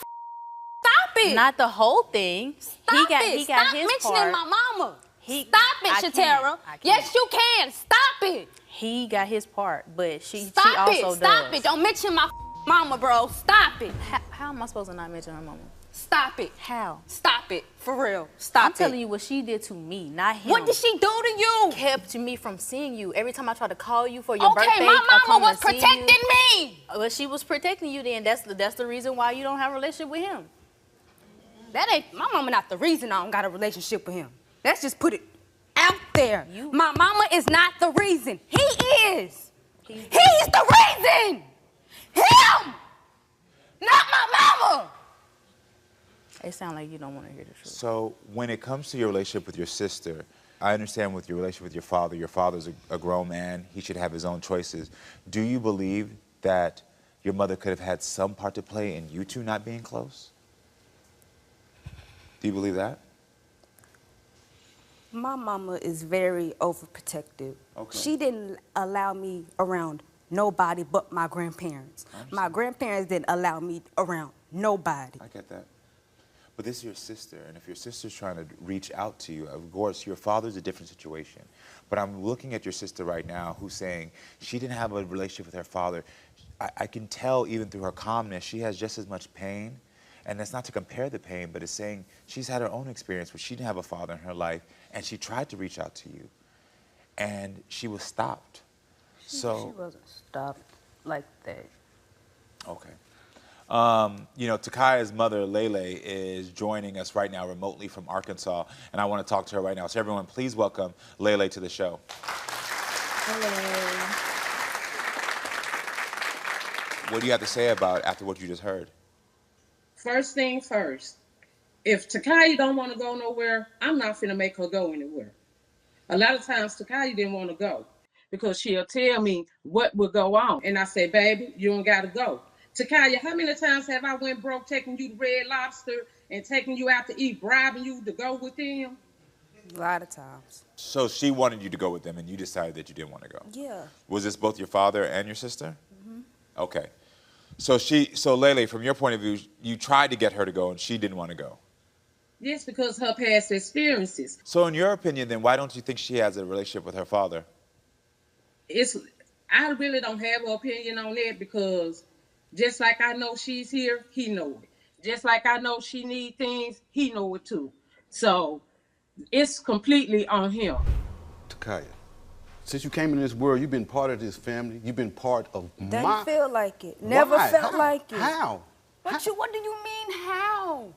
Stop it. Not the whole thing. Stop he got it. his Stop mentioning part. my mama. Stop I it, can't. Shatera. Yes, you can. Stop it. He got his part, but she Stop also it. does. Stop it. Don't mention my mama, bro. Stop it. How am I supposed to not mention her mama? Stop it. How? Stop it. For real. Stop I'm telling you what she did to me, not him. What did she do to you? Kept me from seeing you. Every time I tried to call you for your birthday, Okay, my mama was protecting me. Well, she was protecting you then. That's the reason why you don't have a relationship with him. That ain't, my mama not the reason I don't got a relationship with him. Let's just put it out there. My mama is not the reason. He is. He's the reason. Him. Not my mama. It sounds like you don't want to hear the truth. So when it comes to your relationship with your sister, I understand with your relationship with your father's a grown man. He should have his own choices. Do you believe that your mother could have had some part to play in you two not being close? Do you believe that? My mama is very overprotective. Okay. She didn't allow me around nobody but my grandparents. My grandparents didn't allow me around nobody. I get that. But this is your sister, and if your sister's trying to reach out to you, of course, your father's a different situation. But I'm looking at your sister right now who's saying she didn't have a relationship with her father. I can tell even through her calmness, she has just as much pain. And that's not to compare the pain, but it's saying she's had her own experience where she didn't have a father in her life, and she tried to reach out to you, and she was stopped. So She wasn't stopped like that. okay. You know, Takaya's mother, Lele, is joining us right now remotely from Arkansas, and I want to talk to her right now. So everyone, please welcome Lele to the show. Hello. What do you have to say about after what you just heard? First thing first, if Takaya don't want to go nowhere, I'm not finna make her go anywhere. A lot of times Takaya didn't want to go because she'll tell me what will go on. And I say, baby, you don't gotta go. Takaya, how many times have I went broke taking you to Red Lobster and taking you out to eat, bribing you to go with them? A lot of times. So she wanted you to go with them, and you decided that you didn't want to go. Yeah. Was this both your father and your sister? Mm-hmm. Okay. So Lele, from your point of view, you tried to get her to go, and she didn't want to go. Yes, because her past experiences. So in your opinion, then, why don't you think she has a relationship with her father? I really don't have an opinion on that because just like I know she's here, he know it. Just like I know she need things, he know it too. So it's completely on him. Takaya, since you came into this world, you've been part of this family. You've been part of Didn't feel like it. Never Why? felt How? like it. How? What do you mean how?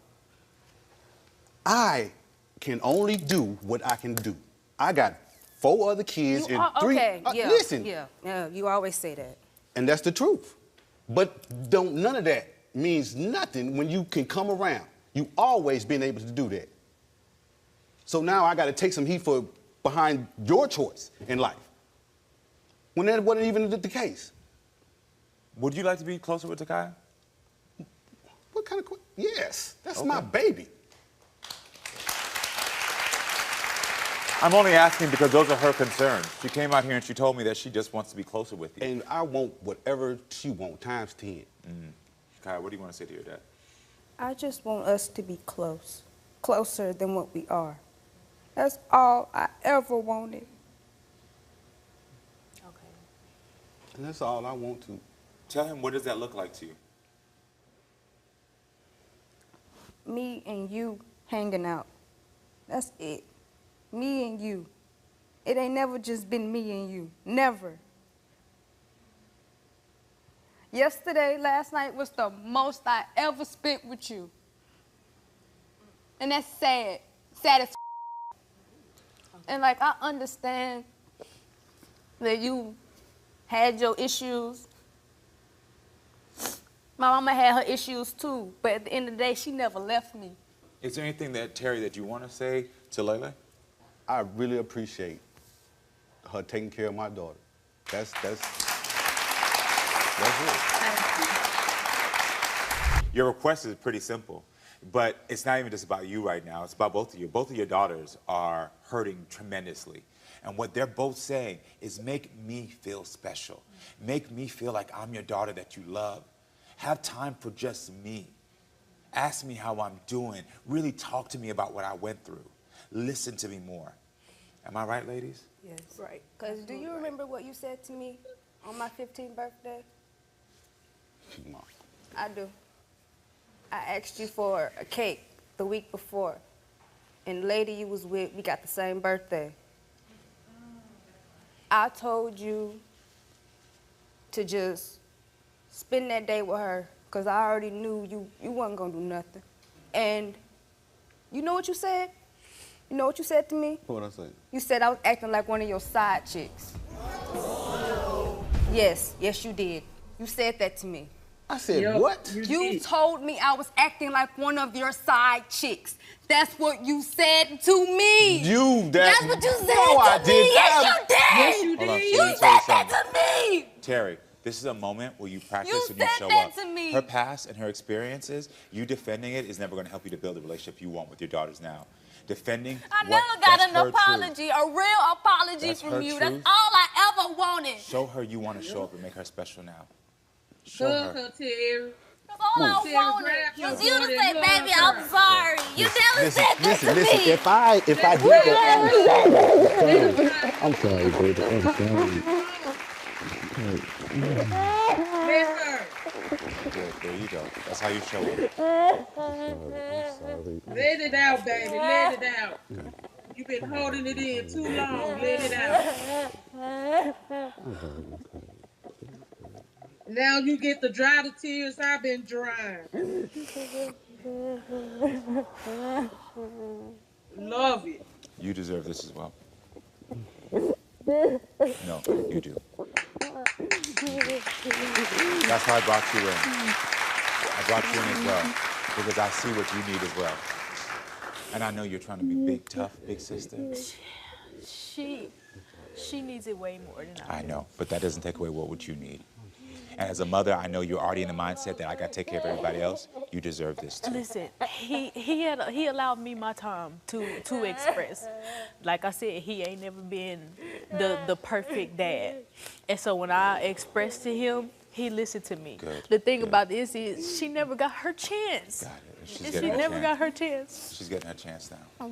I can only do what I can do. I got 4 other kids and 3. Okay, yeah. Listen. Yeah, you always say that. And that's the truth. But none of that means nothing when you can come around. You always been able to do that. So now I got to take some heat for behind your choice in life. When that wasn't even the case. Would you like to be closer with Takaya? What kind of yes, that's my baby. I'm only asking because those are her concerns. She came out here and she told me that she just wants to be closer with you. And I want whatever she wants, times 10. Kai, what do you want to say to your dad? I just want us to be close, closer than what we are. That's all I ever wanted. And that's all I want to. Tell him, what does that look like to you? Me and you hanging out. That's it. Me and you. It ain't never just been me and you. Never. Yesterday, last night was the most I ever spent with you. And that's sad. Sad as And like, I understand that you had your issues. My mama had her issues too, but at the end of the day, she never left me. Is there anything that, Terry, that you want to say to Layla? I really appreciate her taking care of my daughter. That's it. Your request is pretty simple, but it's not even just about you right now. It's about both of you. Both of your daughters are hurting tremendously. And what they're both saying is, make me feel special. Make me feel like I'm your daughter that you love. Have time for just me. Ask me how I'm doing. Really talk to me about what I went through. Listen to me more. Am I right, ladies? Yes. Right. Because do you remember what you said to me on my 15th birthday? I do. I asked you for a cake the week before. And the lady you was with, we got the same birthday. I told you to just spend that day with her because I already knew you wasn't going to do nothing. And you know what you said? You know what you said to me? What I say? You said I was acting like one of your side chicks. Yes, you did. You said that to me. I said what? You told me I was acting like one of your side chicks. That's what you said to me. That's what you said to me. Yes, you did. Hold on, You let me said tell you that something. to me. Terry, this is a moment where you practice You and you said show that up. to me. Her past and her experiences, you defending it is never going to help you to build the relationship you want with your daughters now. Defending I what, never got that's an her apology, a real apology That's from her you. truth. That's all I ever wanted. Show her you want to show up and make her special now. Show Hug her. her, Terry. That's all I Terry, wanted. grab Was your you to daughter say, and baby, hug I'm her. sorry. You never said that to Listen, me. if I did that, I'm sorry, baby. I'm sorry. Let her. Good, there you go. That's how you show up. Let it out, baby. Let it out. You've been holding it in too long. Let it out. Now you get to dry the tears I've been drying. Love it. You deserve this as well. No, you do. That's why I brought you in. I brought you in as well because I see what you need as well. And I know you're trying to be big, tough, big sister. She needs it way more than I I know, but that doesn't take away what you need. And as a mother, I know you're already in the mindset that I got to take care of everybody else. You deserve this too. Listen, he allowed me my time to express. Like I said, he ain't never been the perfect dad. And so when I expressed to him, he listened to me. Good, the thing about this is she never got her chance. Got it. She never got her chance. She's getting her chance now.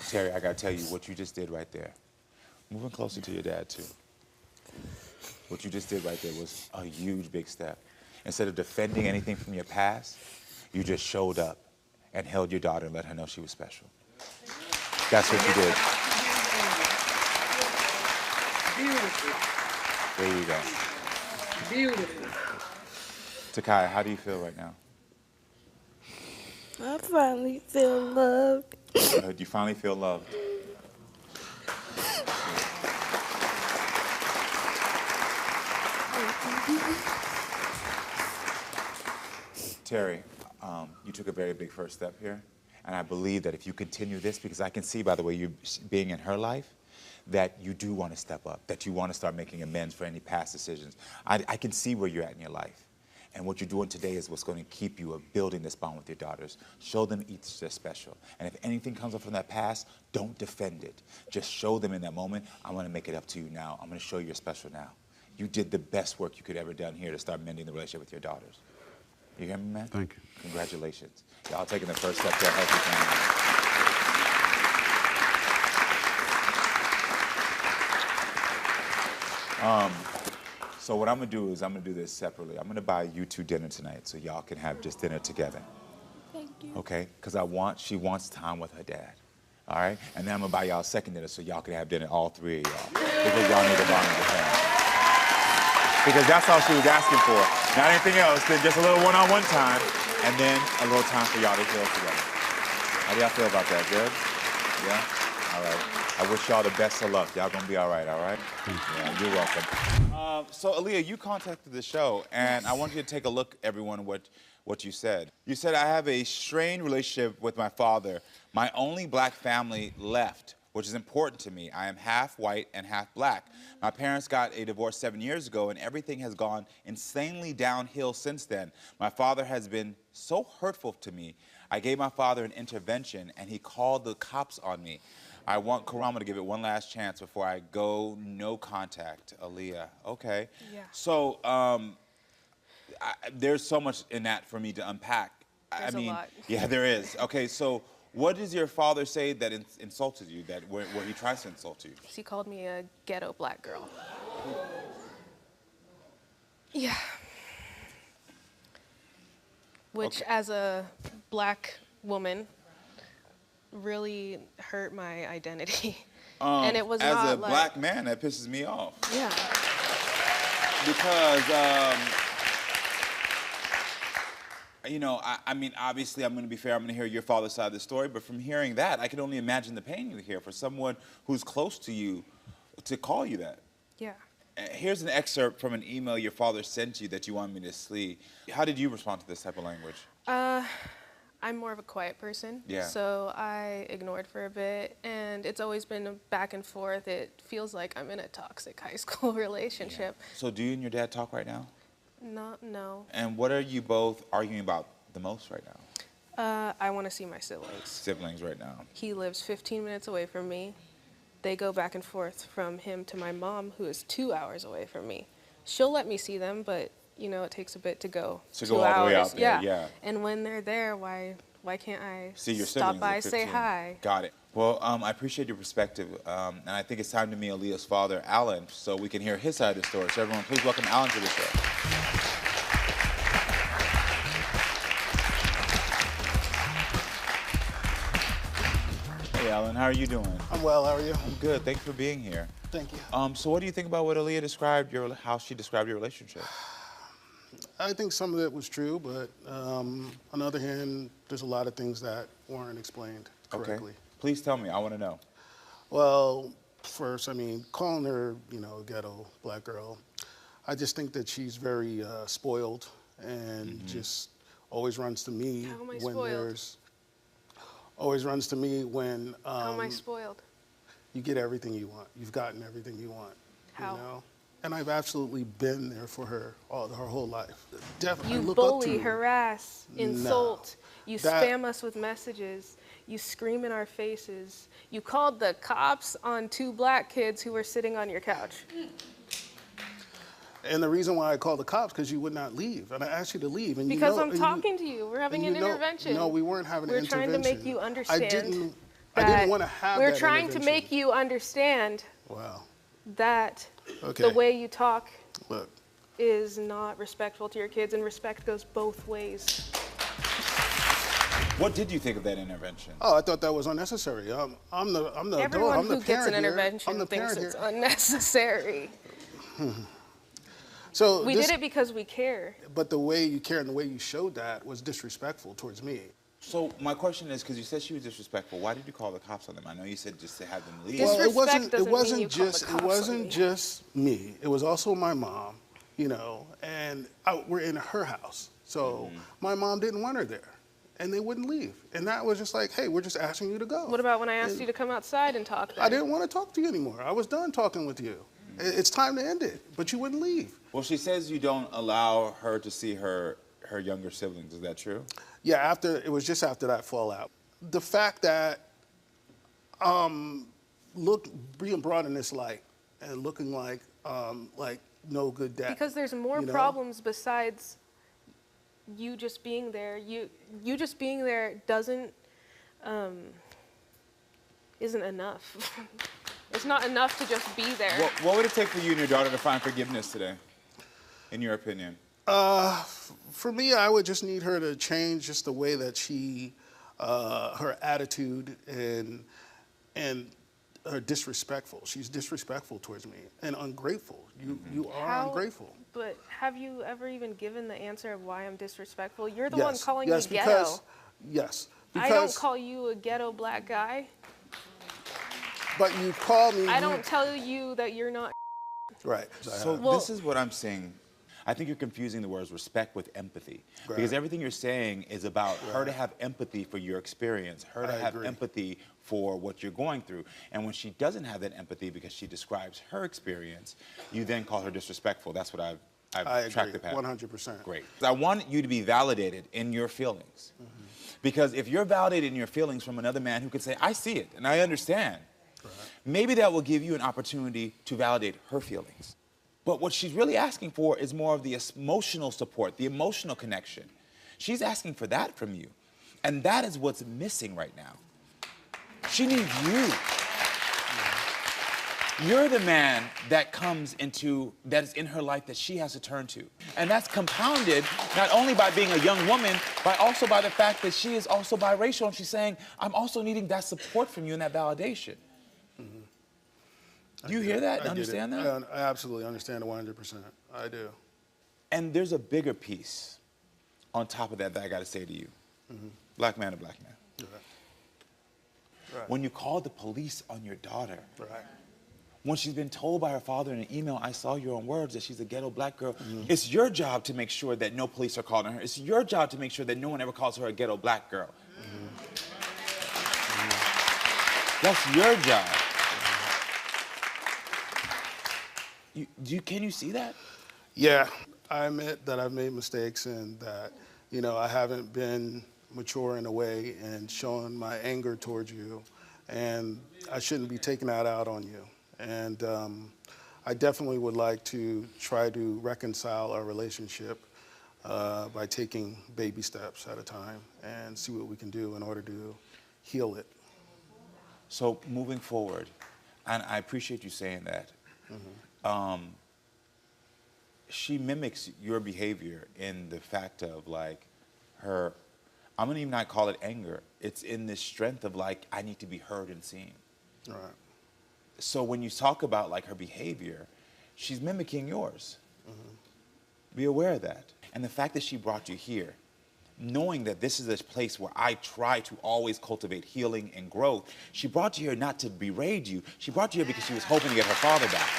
Terry, I got to tell you what you just did right there. Moving closer to your dad too. What you just did right there was a huge, big step. Instead of defending anything from your past, you just showed up and held your daughter and let her know she was special. That's what you did. Beautiful. There you go. Beautiful. Takai, how do you feel right now? I finally feel loved. You finally feel loved. Terry, you took a very big first step here, and I believe that if you continue this, because I can see by the way you're being in her life, that you do want to step up, that you want to start making amends for any past decisions. I can see where you're at in your life, And what you're doing today is what's going to keep you building this bond with your daughters. Show them each they're special. And if anything comes up from that past, don't defend it. Just show them in that moment, I'm going to make it up to you now. I'm going to show you you're special now. You did the best work you could ever done here to start mending the relationship with your daughters. You hear me, man? Thank you. Congratulations. Y'all taking the first step to a healthy family. So what I'm gonna do is I'm gonna do this separately. I'm gonna buy you two dinner tonight so y'all can have just dinner together. Thank you. Okay? Because she wants time with her dad. All right? And then I'm gonna buy y'all a second dinner so y'all can have dinner, all three of y'all. Because y'all need a bond with the family. Because that's all she was asking for. Not anything else than just a little one-on-one time and then a little time for y'all to heal together. How do y'all feel about that? Good? Yeah? All right. I wish y'all the best of luck. Y'all gonna be all right, all right? Yeah, you're welcome. So, Aaliyah, you contacted the show, and I want you to take a look, everyone, what you said. You said, I have a strained relationship with my father. My only black family left, which is important to me. I am half white and half black. My parents got a divorce 7 years ago, and everything has gone insanely downhill since then. My father has been so hurtful to me. I gave my father an intervention, and he called the cops on me. I want Karamo to give it one last chance before I go. No contact, Aaliyah. Okay. Yeah. So there's so much in that for me to unpack. There's I mean, a lot. Yeah, there is. Okay, so what does your father say that insulted you, that where he tries to insult you? He called me a ghetto black girl. Yeah. Which, as a black woman, really hurt my identity. And it was as not a black man, that pisses me off. Yeah. Because, you know, I mean, obviously, I'm going to be fair. I'm going to hear your father's side of the story. But from hearing that, I can only imagine the pain you hear for someone who's close to you to call you that. Yeah. Here's an excerpt from an email your father sent you that you want me to see. How did you respond to this type of language? I'm more of a quiet person. Yeah. So I ignored for a bit, and it's always been a back and forth. It feels like I'm in a toxic high school relationship. Yeah. So do you and your dad talk right now? No. And what are you both arguing about the most right now? I want to see my siblings. Siblings right now. He lives 15 minutes away from me. They go back and forth from him to my mom, who is 2 hours away from me. She'll let me see them, but you know, it takes a bit to go. To go all the way out there, yeah. And when they're there, why can't I see your stop siblings by, at say 15. hi? Got it. Well, I appreciate your perspective, and I think it's time to meet Aaliyah's father, Alan, so we can hear his side of the story. So everyone, please welcome Alan to the show. Hey, Alan, how are you doing? I'm well, how are you? I'm good, thanks for being here. Thank you. So what do you think about what Aaliyah described, how she described your relationship? I think some of it was true, but on the other hand, there's a lot of things that weren't explained correctly. Okay. Please tell me, I want to know. Well, first, I mean, calling her, you know, a ghetto black girl, I just think that she's very spoiled and just always runs to me How am I when spoiled? there's, always runs to me when How am I spoiled? you get everything you want. You've gotten everything you want. How? You know? And I've absolutely been there for her her whole life. Definitely. You look up to bully, her. harass, insult. You That- spam us with messages. You scream in our faces. You called the cops on 2 black kids who were sitting on your couch. And the reason why I called the cops because you would not leave, and I asked you to leave. And Because you know, I'm talking to you. We're having an intervention. No, we weren't having an We're intervention. trying to make you understand. I didn't that want to have We're that trying to intervention. make you understand Wow. that Okay. the way you talk Look. is not respectful to your kids, and respect goes both ways. What did you think of that intervention? Oh, I thought that was unnecessary. I'm the Everyone adult. I'm the who gets parent an here. intervention I'm the thinks parent it's here. unnecessary. So We this, did it because we care. But the way you care and the way you showed that was disrespectful towards me. So my question is, because you said she was disrespectful, why did you call the cops on them? I know you said just to have them leave. Well, it wasn't. doesn't It mean wasn't you call the just. It cops on wasn't me. just me. It was also my mom. You know, and we're in her house, so my mom didn't want her there, and they wouldn't leave. And that was just like, hey, we're just asking you to go. What about when I asked you to come outside and talk? I didn't want to talk to you anymore. I was done talking with you. It's time to end it, but you wouldn't leave. Well, she says you don't allow her to see her younger siblings. Is that true? Yeah, it was just after that fallout. The fact that being brought in this light and looking like no good dad. Because there's more you know? problems besides you just being there. You just being there isn't enough. It's not enough to just be there. What would it take for you and your daughter to find forgiveness today, in your opinion? For me, I would just need her to change just the way that her attitude and her disrespectful. She's disrespectful towards me and ungrateful. You are ungrateful. But have you ever even given the answer of why I'm disrespectful? You're the one calling me ghetto. Yes. I don't call you a ghetto black guy. But you call me. I don't tell you that you're not. Right. So this is what I'm seeing. I think you're confusing the words respect with empathy. Right. Because everything you're saying is about her to have empathy for your experience, her to have empathy for what you're going through. And when she doesn't have that empathy because she describes her experience, you then call her disrespectful. That's what I've tracked the pattern. 100%. Great. I want you to be validated in your feelings. Because if you're validated in your feelings from another man who could say, I see it and I understand, maybe that will give you an opportunity to validate her feelings. But what she's really asking for is more of the emotional support, the emotional connection. She's asking for that from you. And that is what's missing right now. She needs you. You're the man that is in her life that she has to turn to. And that's compounded not only by being a young woman, but also by the fact that she is also biracial. And she's saying, I'm also needing that support from you and that validation. Do you hear that and understand that? I absolutely understand it 100%. I do. And there's a bigger piece on top of that I got to say to you. Black man to black man. Right. When you call the police on your daughter, right. When she's been told by her father in an email, I saw your own words, that she's a ghetto black girl, it's your job to make sure that no police are called on her. It's your job to make sure that no one ever calls her a ghetto black girl. That's your job. Can you see that? Yeah, I admit that I've made mistakes and that, I haven't been mature in a way and shown my anger towards you, and I shouldn't be taking that out on you. And I definitely would like to try to reconcile our relationship by taking baby steps at a time and see what we can do in order to heal it. So moving forward, and I appreciate you saying that, she mimics your behavior in the fact of her, I'm gonna even not call it anger. It's in this strength of I need to be heard and seen. Right. So when you talk about her behavior, she's mimicking yours. Be aware of that. And the fact that she brought you here, knowing that this is a place where I try to always cultivate healing and growth, she brought you here not to berate you. She brought you here because she was hoping to get her father back.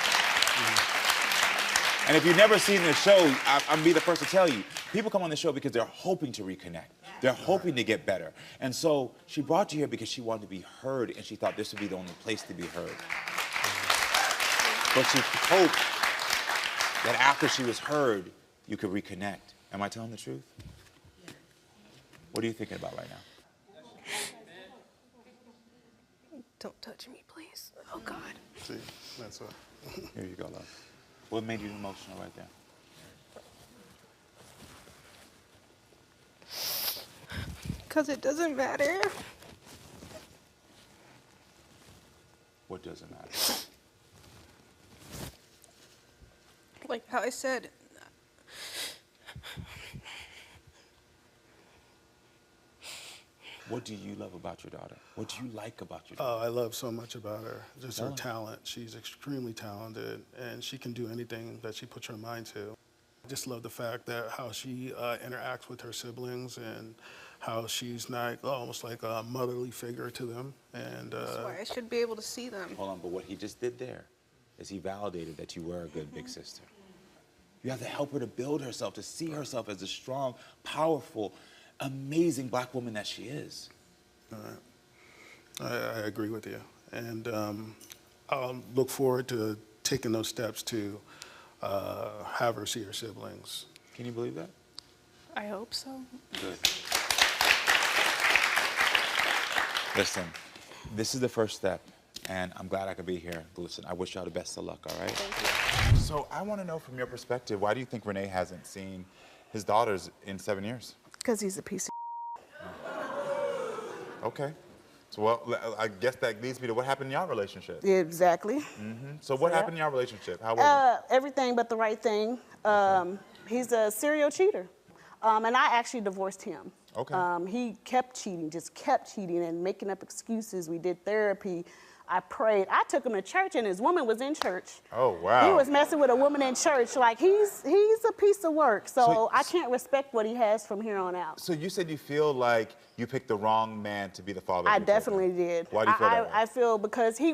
And if you've never seen this show, I'm be the first to tell you, people come on the show because they're hoping to reconnect. They're hoping to get better. And so she brought you here because she wanted to be heard, and she thought this would be the only place to be heard. But she hoped that after she was heard, you could reconnect. Am I telling the truth? What are you thinking about right now? Don't touch me, please. Oh, God. See, that's what. Here you go, love. What made you emotional right there? Because it doesn't matter. What doesn't matter? Like how I said, What do you love about your daughter? What do you like about your daughter? Oh, I love so much about her. Just her Tell us. talent. She's extremely talented, and she can do anything that she puts her mind to. I just love the fact that how she interacts with her siblings and how she's not almost like a motherly figure to them. And that's why I should be able to see them. Hold on, but what he just did there is he validated that you were a good big sister. You have to help her to build herself, to see herself as a strong, powerful, amazing black woman that she is. I agree with you. And I'll look forward to taken those steps to have her see her siblings. Can you believe that? I hope so. Good. Listen, this is the first step, and I'm glad I could be here. Listen, I wish y'all the best of luck, all right? Thank you. So I want to know from your perspective, why do you think Renee hasn't seen his daughters in 7 years? Because he's a piece of Okay. So, well, I guess that leads me to what happened in your relationship. Yeah, exactly. So what Yeah. happened in your relationship? How was it? Everything but the right thing. He's a serial cheater. And I actually divorced him. Okay. He kept cheating, just kept cheating and making up excuses. We did therapy. I prayed. I took him to church, and his woman was in church. Oh, wow. He was messing with a woman in church. Like, he's a piece of work. So I can't respect what he has from here on out. So you said you feel like you picked the wrong man to be the father of I your children. definitely did. Why do you feel that way? I feel because he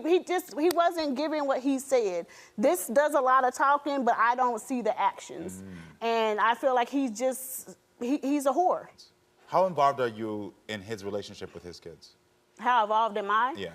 wasn't giving what he said. This does a lot of talking, but I don't see the actions. And I feel like he's a whore. How involved are you in his relationship with his kids? How involved am I? Yeah.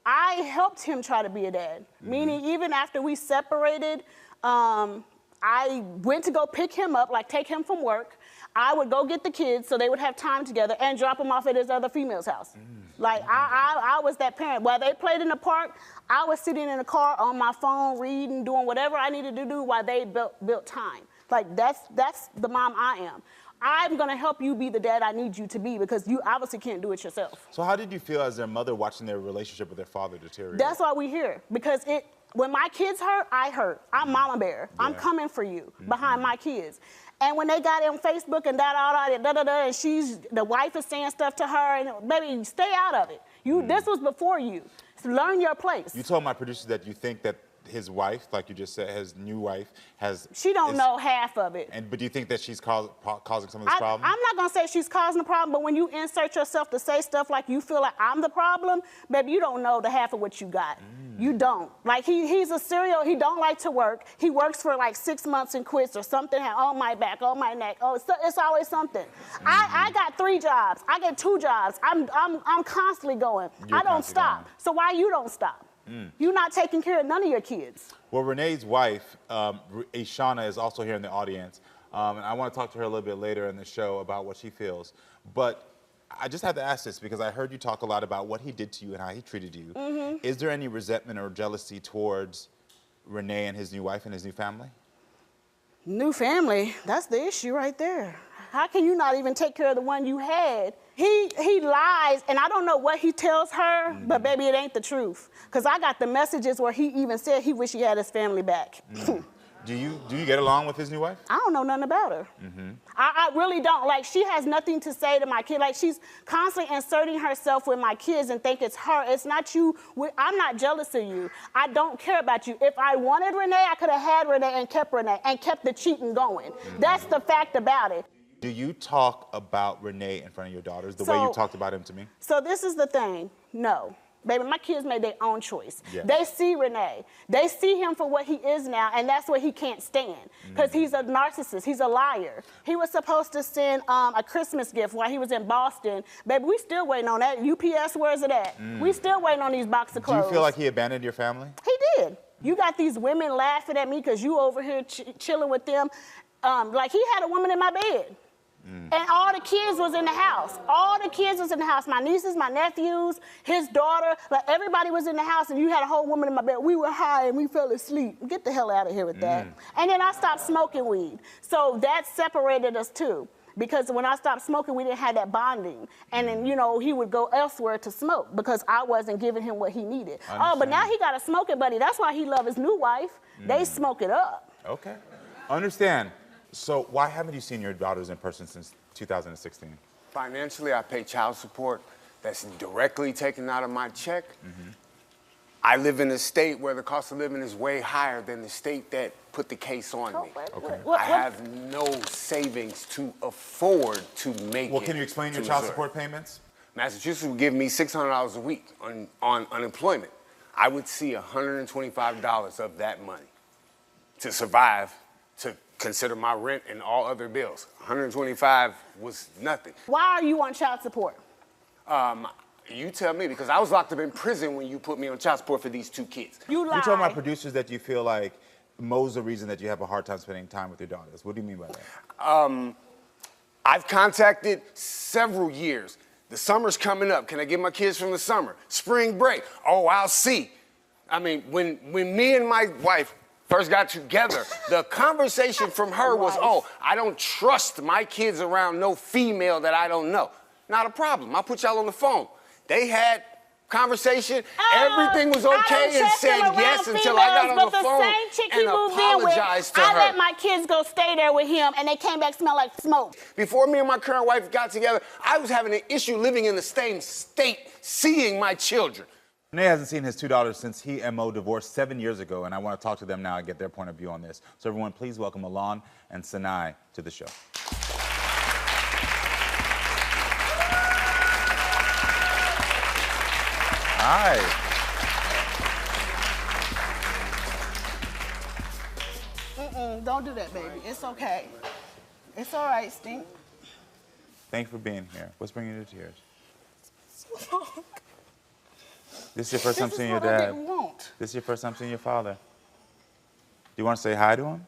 I helped him try to be a dad. Meaning, even after we separated, I went to go pick him up, like take him from work. I would go get the kids so they would have time together and drop him off at his other female's house. Like, I was that parent. While they played in the park, I was sitting in the car on my phone, reading, doing whatever I needed to do while they built time. Like, that's the mom I am. I'm gonna help you be the dad I need you to be because you obviously can't do it yourself. So how did you feel as their mother watching their relationship with their father deteriorate? That's why we're here. Because when my kids hurt, I hurt. I'm mama bear. I'm coming for you behind my kids. And when they got on Facebook and and the wife is saying stuff to her, and baby, stay out of it. This was before you. So learn your place. You told my producers that you think that his wife, like you just said, his new wife, She don't know half of it. But do you think that she's causing some of this problem? I'm not gonna say she's causing the problem, but when you insert yourself to say stuff like you feel like I'm the problem, baby, you don't know the half of what you got. You don't. Like he's a serial. He don't like to work. He works for like 6 months and quits or something. On my back, on my neck. Oh, it's always something. I got 3 jobs. I get 2 jobs. I'm constantly going. I don't stop. So why you don't stop? You're not taking care of none of your kids. Well, Renee's wife, Ishana, is also here in the audience. And I want to talk to her a little bit later in the show about what she feels. But I just had to ask this because I heard you talk a lot about what he did to you and how he treated you. Is there any resentment or jealousy towards Renee and his new wife and his new family? New family, that's the issue right there. How can you not even take care of the one you had? He lies, and I don't know what he tells her, but baby, it ain't the truth. Because I got the messages where he even said he wished he had his family back. Do you get along with his new wife? I don't know nothing about her. I really don't. Like, she has nothing to say to my kid. Like, she's constantly inserting herself with my kids and think it's her. It's not you. I'm not jealous of you. I don't care about you. If I wanted Renee, I could have had Renee and kept the cheating going. That's the fact about it. Do you talk about Renee in front of your daughters the way you talked about him to me? So this is the thing. No. Baby, my kids made their own choice. Yeah. They see Renee. They see him for what he is now, and that's what he can't stand. Because he's a narcissist. He's a liar. He was supposed to send a Christmas gift while he was in Boston. Baby, we still waiting on that. UPS, where's it at? We still waiting on these boxes of clothes. Do you feel like he abandoned your family? He did. You got these women laughing at me because you over here chilling with them. Like, he had a woman in my bed. And all the kids was in the house. All the kids was in the house. My nieces, my nephews, his daughter, like everybody was in the house, and you had a whole woman in my bed. We were high and we fell asleep. Get the hell out of here with that. And then I stopped smoking weed. So that separated us too. Because when I stopped smoking, we didn't have that bonding. And then, you know, he would go elsewhere to smoke because I wasn't giving him what he needed. Oh, but now he got a smoking buddy. That's why he loved his new wife. They smoke it up. Okay. Understand. So why haven't you seen your daughters in person since 2016? Financially, I pay child support that's directly taken out of my check. I live in a state where the cost of living is way higher than the state that put the case on me. Okay. I have no savings to afford to make it. Well, can you explain your child support payments? Massachusetts would give me $600 a week on unemployment. I would see $125 of that money to survive, to consider my rent and all other bills. $125 was nothing. Why are you on child support? You tell me, because I was locked up in prison when you put me on child support for these 2 kids. You told my producers that you feel like Mo's the reason that you have a hard time spending time with your daughters. What do you mean by that? I've contacted several years. The summer's coming up. Can I get my kids from the summer? Spring break. Oh, I'll see. I mean, when me and my wife first got together, the conversation from her was, oh, I don't trust my kids around no female that I don't know. Not a problem. I'll put y'all on the phone. They had conversation. Everything was okay and said yes until I got on the phone and apologized to her. I let my kids go stay there with him, and they came back smell like smoke. Before me and my current wife got together, I was having an issue living in the same state, seeing my children. Renee hasn't seen his 2 daughters since he and Mo divorced 7 years ago, and I want to talk to them now and get their point of view on this. So everyone, please welcome Alon and Sinai to the show. Hi. Don't do that, baby. It's okay. It's all right, Stink. Thank you for being here. What's bringing you to tears? This is your first time seeing your dad. This is your first time seeing your father. Do you want to say hi to him?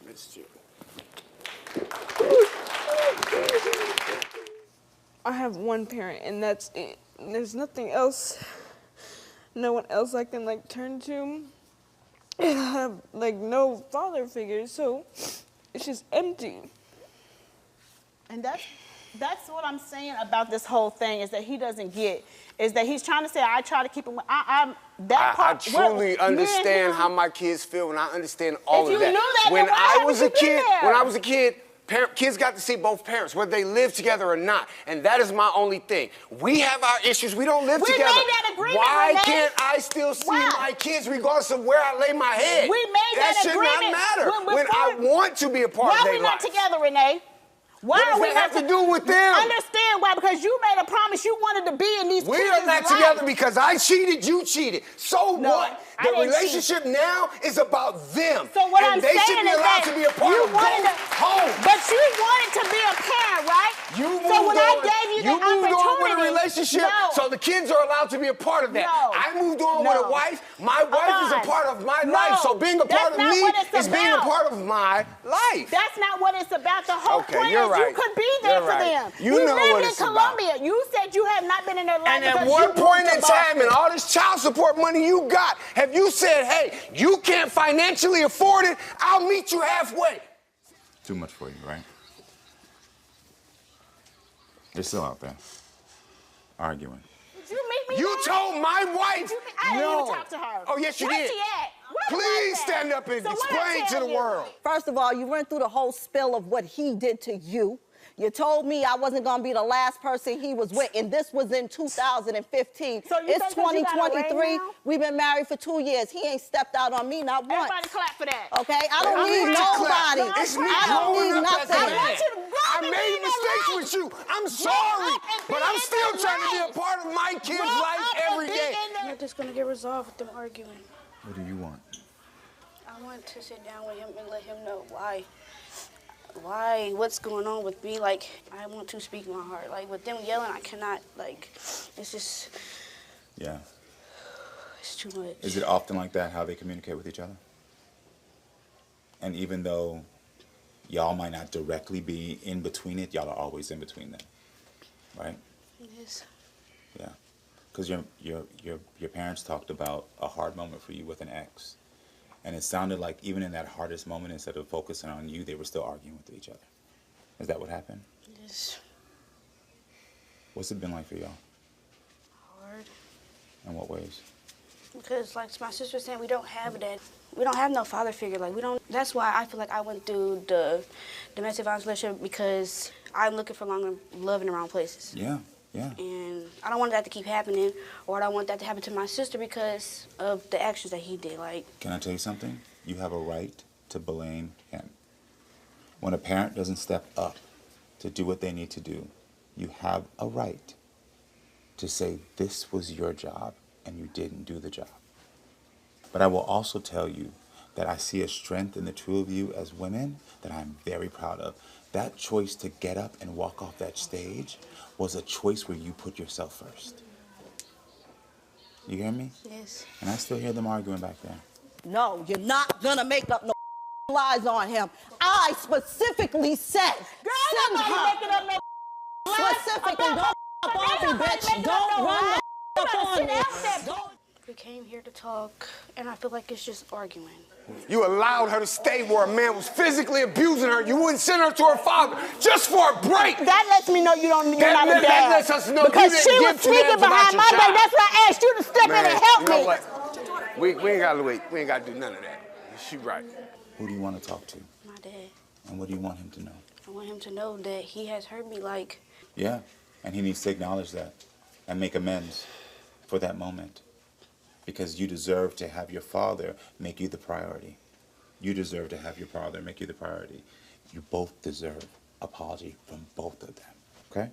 Missed you. I have one parent, and that's it. There's nothing else, no one else I can like turn to. And I have like no father figure, so it's just empty. And that's what I'm saying about this whole thing, is that he doesn't get, is that he's trying to say, I try to keep him, I truly understand how my kids feel, and I understand all of that. If you knew that, when then why I haven't was you a been kid, there? when I was a kid, kids got to see both parents, whether they live together or not, and that is my only thing. We have our issues. We don't live together. We made that agreement, Why Renee. can't I still see my kids regardless of where I lay my head? We made that should agreement. not matter when I want to be a part of Why their are we not life. together, Renee? Why What are does we that have to do with them? Understand why? Because you made a promise you wanted to be in these We kids' are not life. together because I cheated, you cheated. So No, what? I The didn't relationship now is about them. So what and I'm they saying should be is allowed that to be a part you of wanted both homes. But you wanted to be a parent, right? You moved so when I on. gave you the moved on with a opportunity- relationship, No. so the kids are allowed to be a part of that. No. I moved on with No. a wife. My wife is a Alon. part of my No. life. So being a part That's of not me what it's is being a about. part of my life. That's not what it's about. The whole Okay, point you're is right. you could be there You're for right. them. You know lived what in it's about. Colombia. You said you have not been in their life And at because one you point moved in to time, Boston. and all this child support money you got, have you said, hey, you can't financially afford it, I'll meet you halfway? Too much for you, right? They're still out there, arguing. Did you meet me You there? told my wife I didn't no. even talk to her. Oh, yes, you Where's did. she at? Where Please was stand that? up and So what I explain to tell the you? world. First of all, you went through the whole spill of what he did to you. You told me I wasn't going to be the last person he was with, and this was in 2015. So you it's think 'cause you got a ring 2023. now? We've been married for 2 years. He ain't stepped out on me not once. Everybody clap for that. Okay? I don't I'm need not nobody. clapping. It's me I don't growing need up as a nothing. man. I and be made in their mistakes life. with you. I'm Grow sorry, up and be but I'm in still their trying to be a life. part of my kids' Grow life up and every be day. in their- Not just gonna get resolved with them arguing. What do you want? I want to sit down with him and let him know why, what's going on with me. Like, I want to speak my heart. Like, with them yelling, I cannot, like, it's just, Yeah. it's too much. Is it often like that, how they communicate with each other? And even though y'all might not directly be in between it, y'all are always in between them, right? Yes. Yeah. Because your parents talked about a hard moment for you with an ex. And it sounded like even in that hardest moment, instead of focusing on you, they were still arguing with each other. Is that what happened? Yes. What's it been like for y'all? Hard. In what ways? Because, like my sister was saying, we don't have a dad. We don't have no father figure. Like, we don't. That's why I feel like I went through the domestic violence relationship, because I'm looking for love in the wrong places. Yeah, yeah. And I don't want that to keep happening, or I don't want that to happen to my sister because of the actions that he did. Like, Can I tell you something? You have a right to blame him. When a parent doesn't step up to do what they need to do, you have a right to say this was your job and you didn't do the job. But I will also tell you that I see a strength in the two of you as women that I'm very proud of. That choice to get up and walk off that stage was a choice where you put yourself first. You hear me? Yes. And I still hear them arguing back there. No, you're not gonna make up no lies on him. I specifically said, send her. making up no Specifically, don't up on me, bitch. Don't run the up on me. We came here to talk, and I feel like it's just arguing. You allowed her to stay where a man was physically abusing her. You wouldn't send her to her father just for a break. That lets me know you're not a dad. That lets us know because you she didn't was give two damns speaking behind about my your back. child. That's why I asked you to step in and help you know me. what? We ain't got to wait. We ain't got to do none of that. She right. Who do you want to talk to? My dad. And what do you want him to know? I want him to know that he has hurt me like. Yeah, and he needs to acknowledge that and make amends for that moment. Because you deserve to have your father make you the priority. You deserve to have your father make you the priority. You both deserve apology from both of them, okay?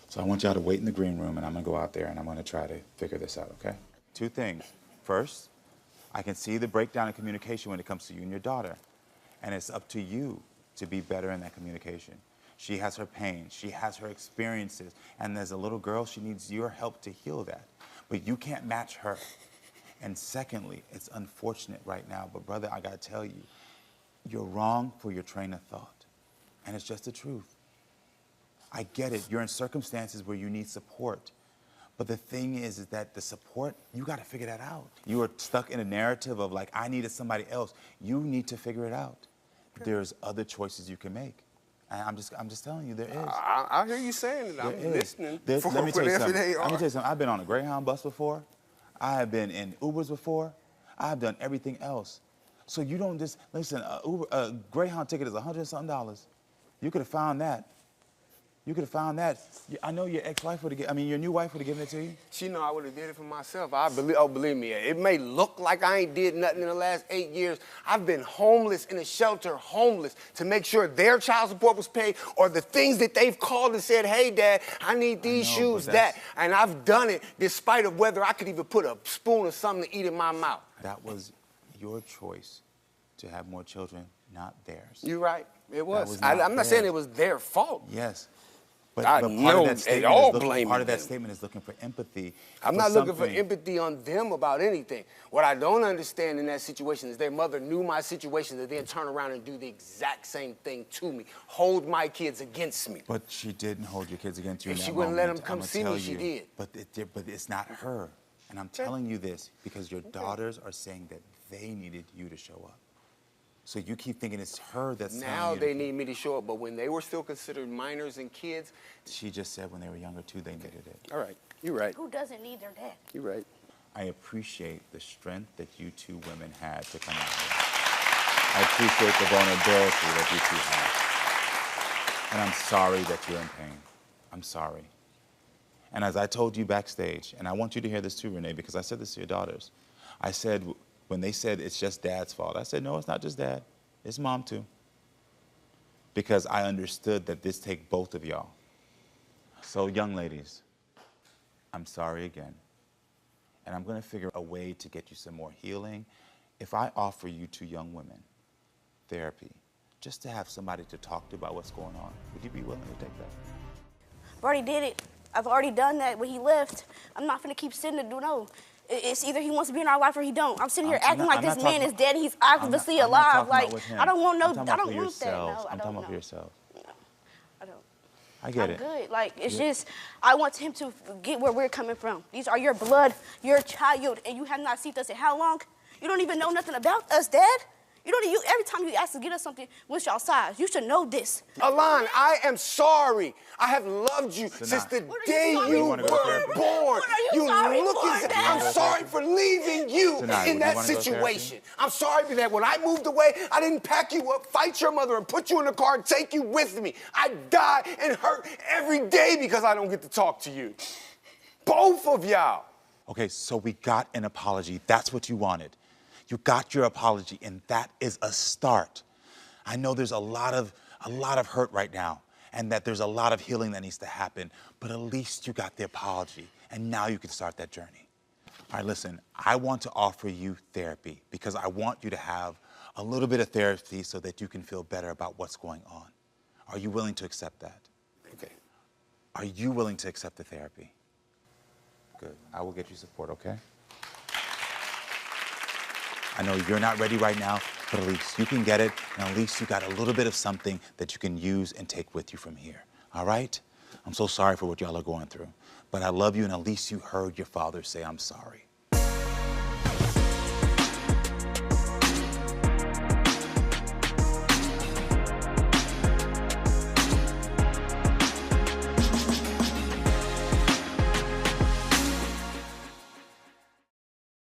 So I want y'all to wait in the green room, and I'm gonna go out there and I'm gonna try to figure this out, okay? Two things. First, I can see the breakdown in communication when it comes to you and your daughter. And it's up to you to be better in that communication. She has her pain, she has her experiences, and as a little girl, she needs your help to heal that. But you can't match her. And secondly, it's unfortunate right now, but brother, I gotta tell you, you're wrong for your train of thought. And it's just the truth. I get it, you're in circumstances where you need support. But the thing is that the support, you gotta figure that out. You are stuck in a narrative of like, I needed somebody else. You need to figure it out. There's other choices you can make. And I'm just telling you, there is. I hear you saying it. I'm listening. Let me tell you something. I've been on a Greyhound bus before. I have been in Ubers before. I have done everything else. So you don't just, listen, a Greyhound ticket is $100-something. You could have found that. You could have found that. I know your ex-wife would have, your new wife would have given it to you. She know I would have did it for myself. Believe me, it may look like I ain't did nothing in the last 8 years. I've been homeless in a shelter, homeless, to make sure their child support was paid or the things that they've called and said, hey, Dad, I need these shoes, that. And I've done it despite of whether I could even put a spoon or something to eat in my mouth. That was your choice to have more children, not theirs. You're right. It was. I'm not saying it was their fault. Yes. But part of that statement is looking for empathy. I'm not looking for empathy on them about anything. What I don't understand in that situation is their mother knew my situation to then turn around and do the exact same thing to me, hold my kids against me. But she didn't hold your kids against you. If she wouldn't let them come see me, she did. But it's not her. And I'm telling you this because your daughters are saying that they needed you to show up. So you keep thinking it's her that's now they need me to show up, but when they were still considered minors and kids. She just said when they were younger too, they needed it. All right, you're right. Who doesn't need their dad? You're right. I appreciate the strength that you two women had to come out here. I appreciate the vulnerability that you two have. And I'm sorry that you're in pain. I'm sorry. And as I told you backstage, and I want you to hear this too, Renee, because I said this to your daughters. I said, when they said it's just Dad's fault, I said, no, it's not just Dad. It's Mom too. Because I understood that this takes both of y'all. So young ladies, I'm sorry again. And I'm gonna figure a way to get you some more healing. If I offer you two young women therapy, just to have somebody to talk to about what's going on, would you be willing to take that? I've already did it. I've already done that when he left. I'm not gonna keep sitting and do no. It's either he wants to be in our life or he don't. I'm sitting here acting like this man is dead. He's obviously alive. Like I don't want no. I don't want that. No, I'm talking about for yourself. I don't. I get I'm it. good. Like it's just I want him to get where we're coming from. These are your blood, your child, and you have not seen us in how long? You don't even know nothing about us, Dad. You know, every time you ask to get us something, what's y'all size? You should know this. Alon, I am sorry. I have loved you since the day you were born. You look as I'm sorry for leaving you in that situation. I'm sorry that when I moved away, I didn't pack you up, fight your mother, and put you in the car and take you with me. I die and hurt every day because I don't get to talk to you. Both of y'all. Okay, so we got an apology. That's what you wanted. You got your apology, and that is a start. I know there's a lot of hurt right now, and that there's a lot of healing that needs to happen, but at least you got the apology, and now you can start that journey. All right, listen, I want to offer you therapy because I want you to have a little bit of therapy so that you can feel better about what's going on. Are you willing to accept that? Okay. Are you willing to accept the therapy? Good. I will get you support, okay? I know you're not ready right now, but at least you can get it, and at least you got a little bit of something that you can use and take with you from here, all right? I'm so sorry for what y'all are going through, but I love you, and at least you heard your father say, I'm sorry.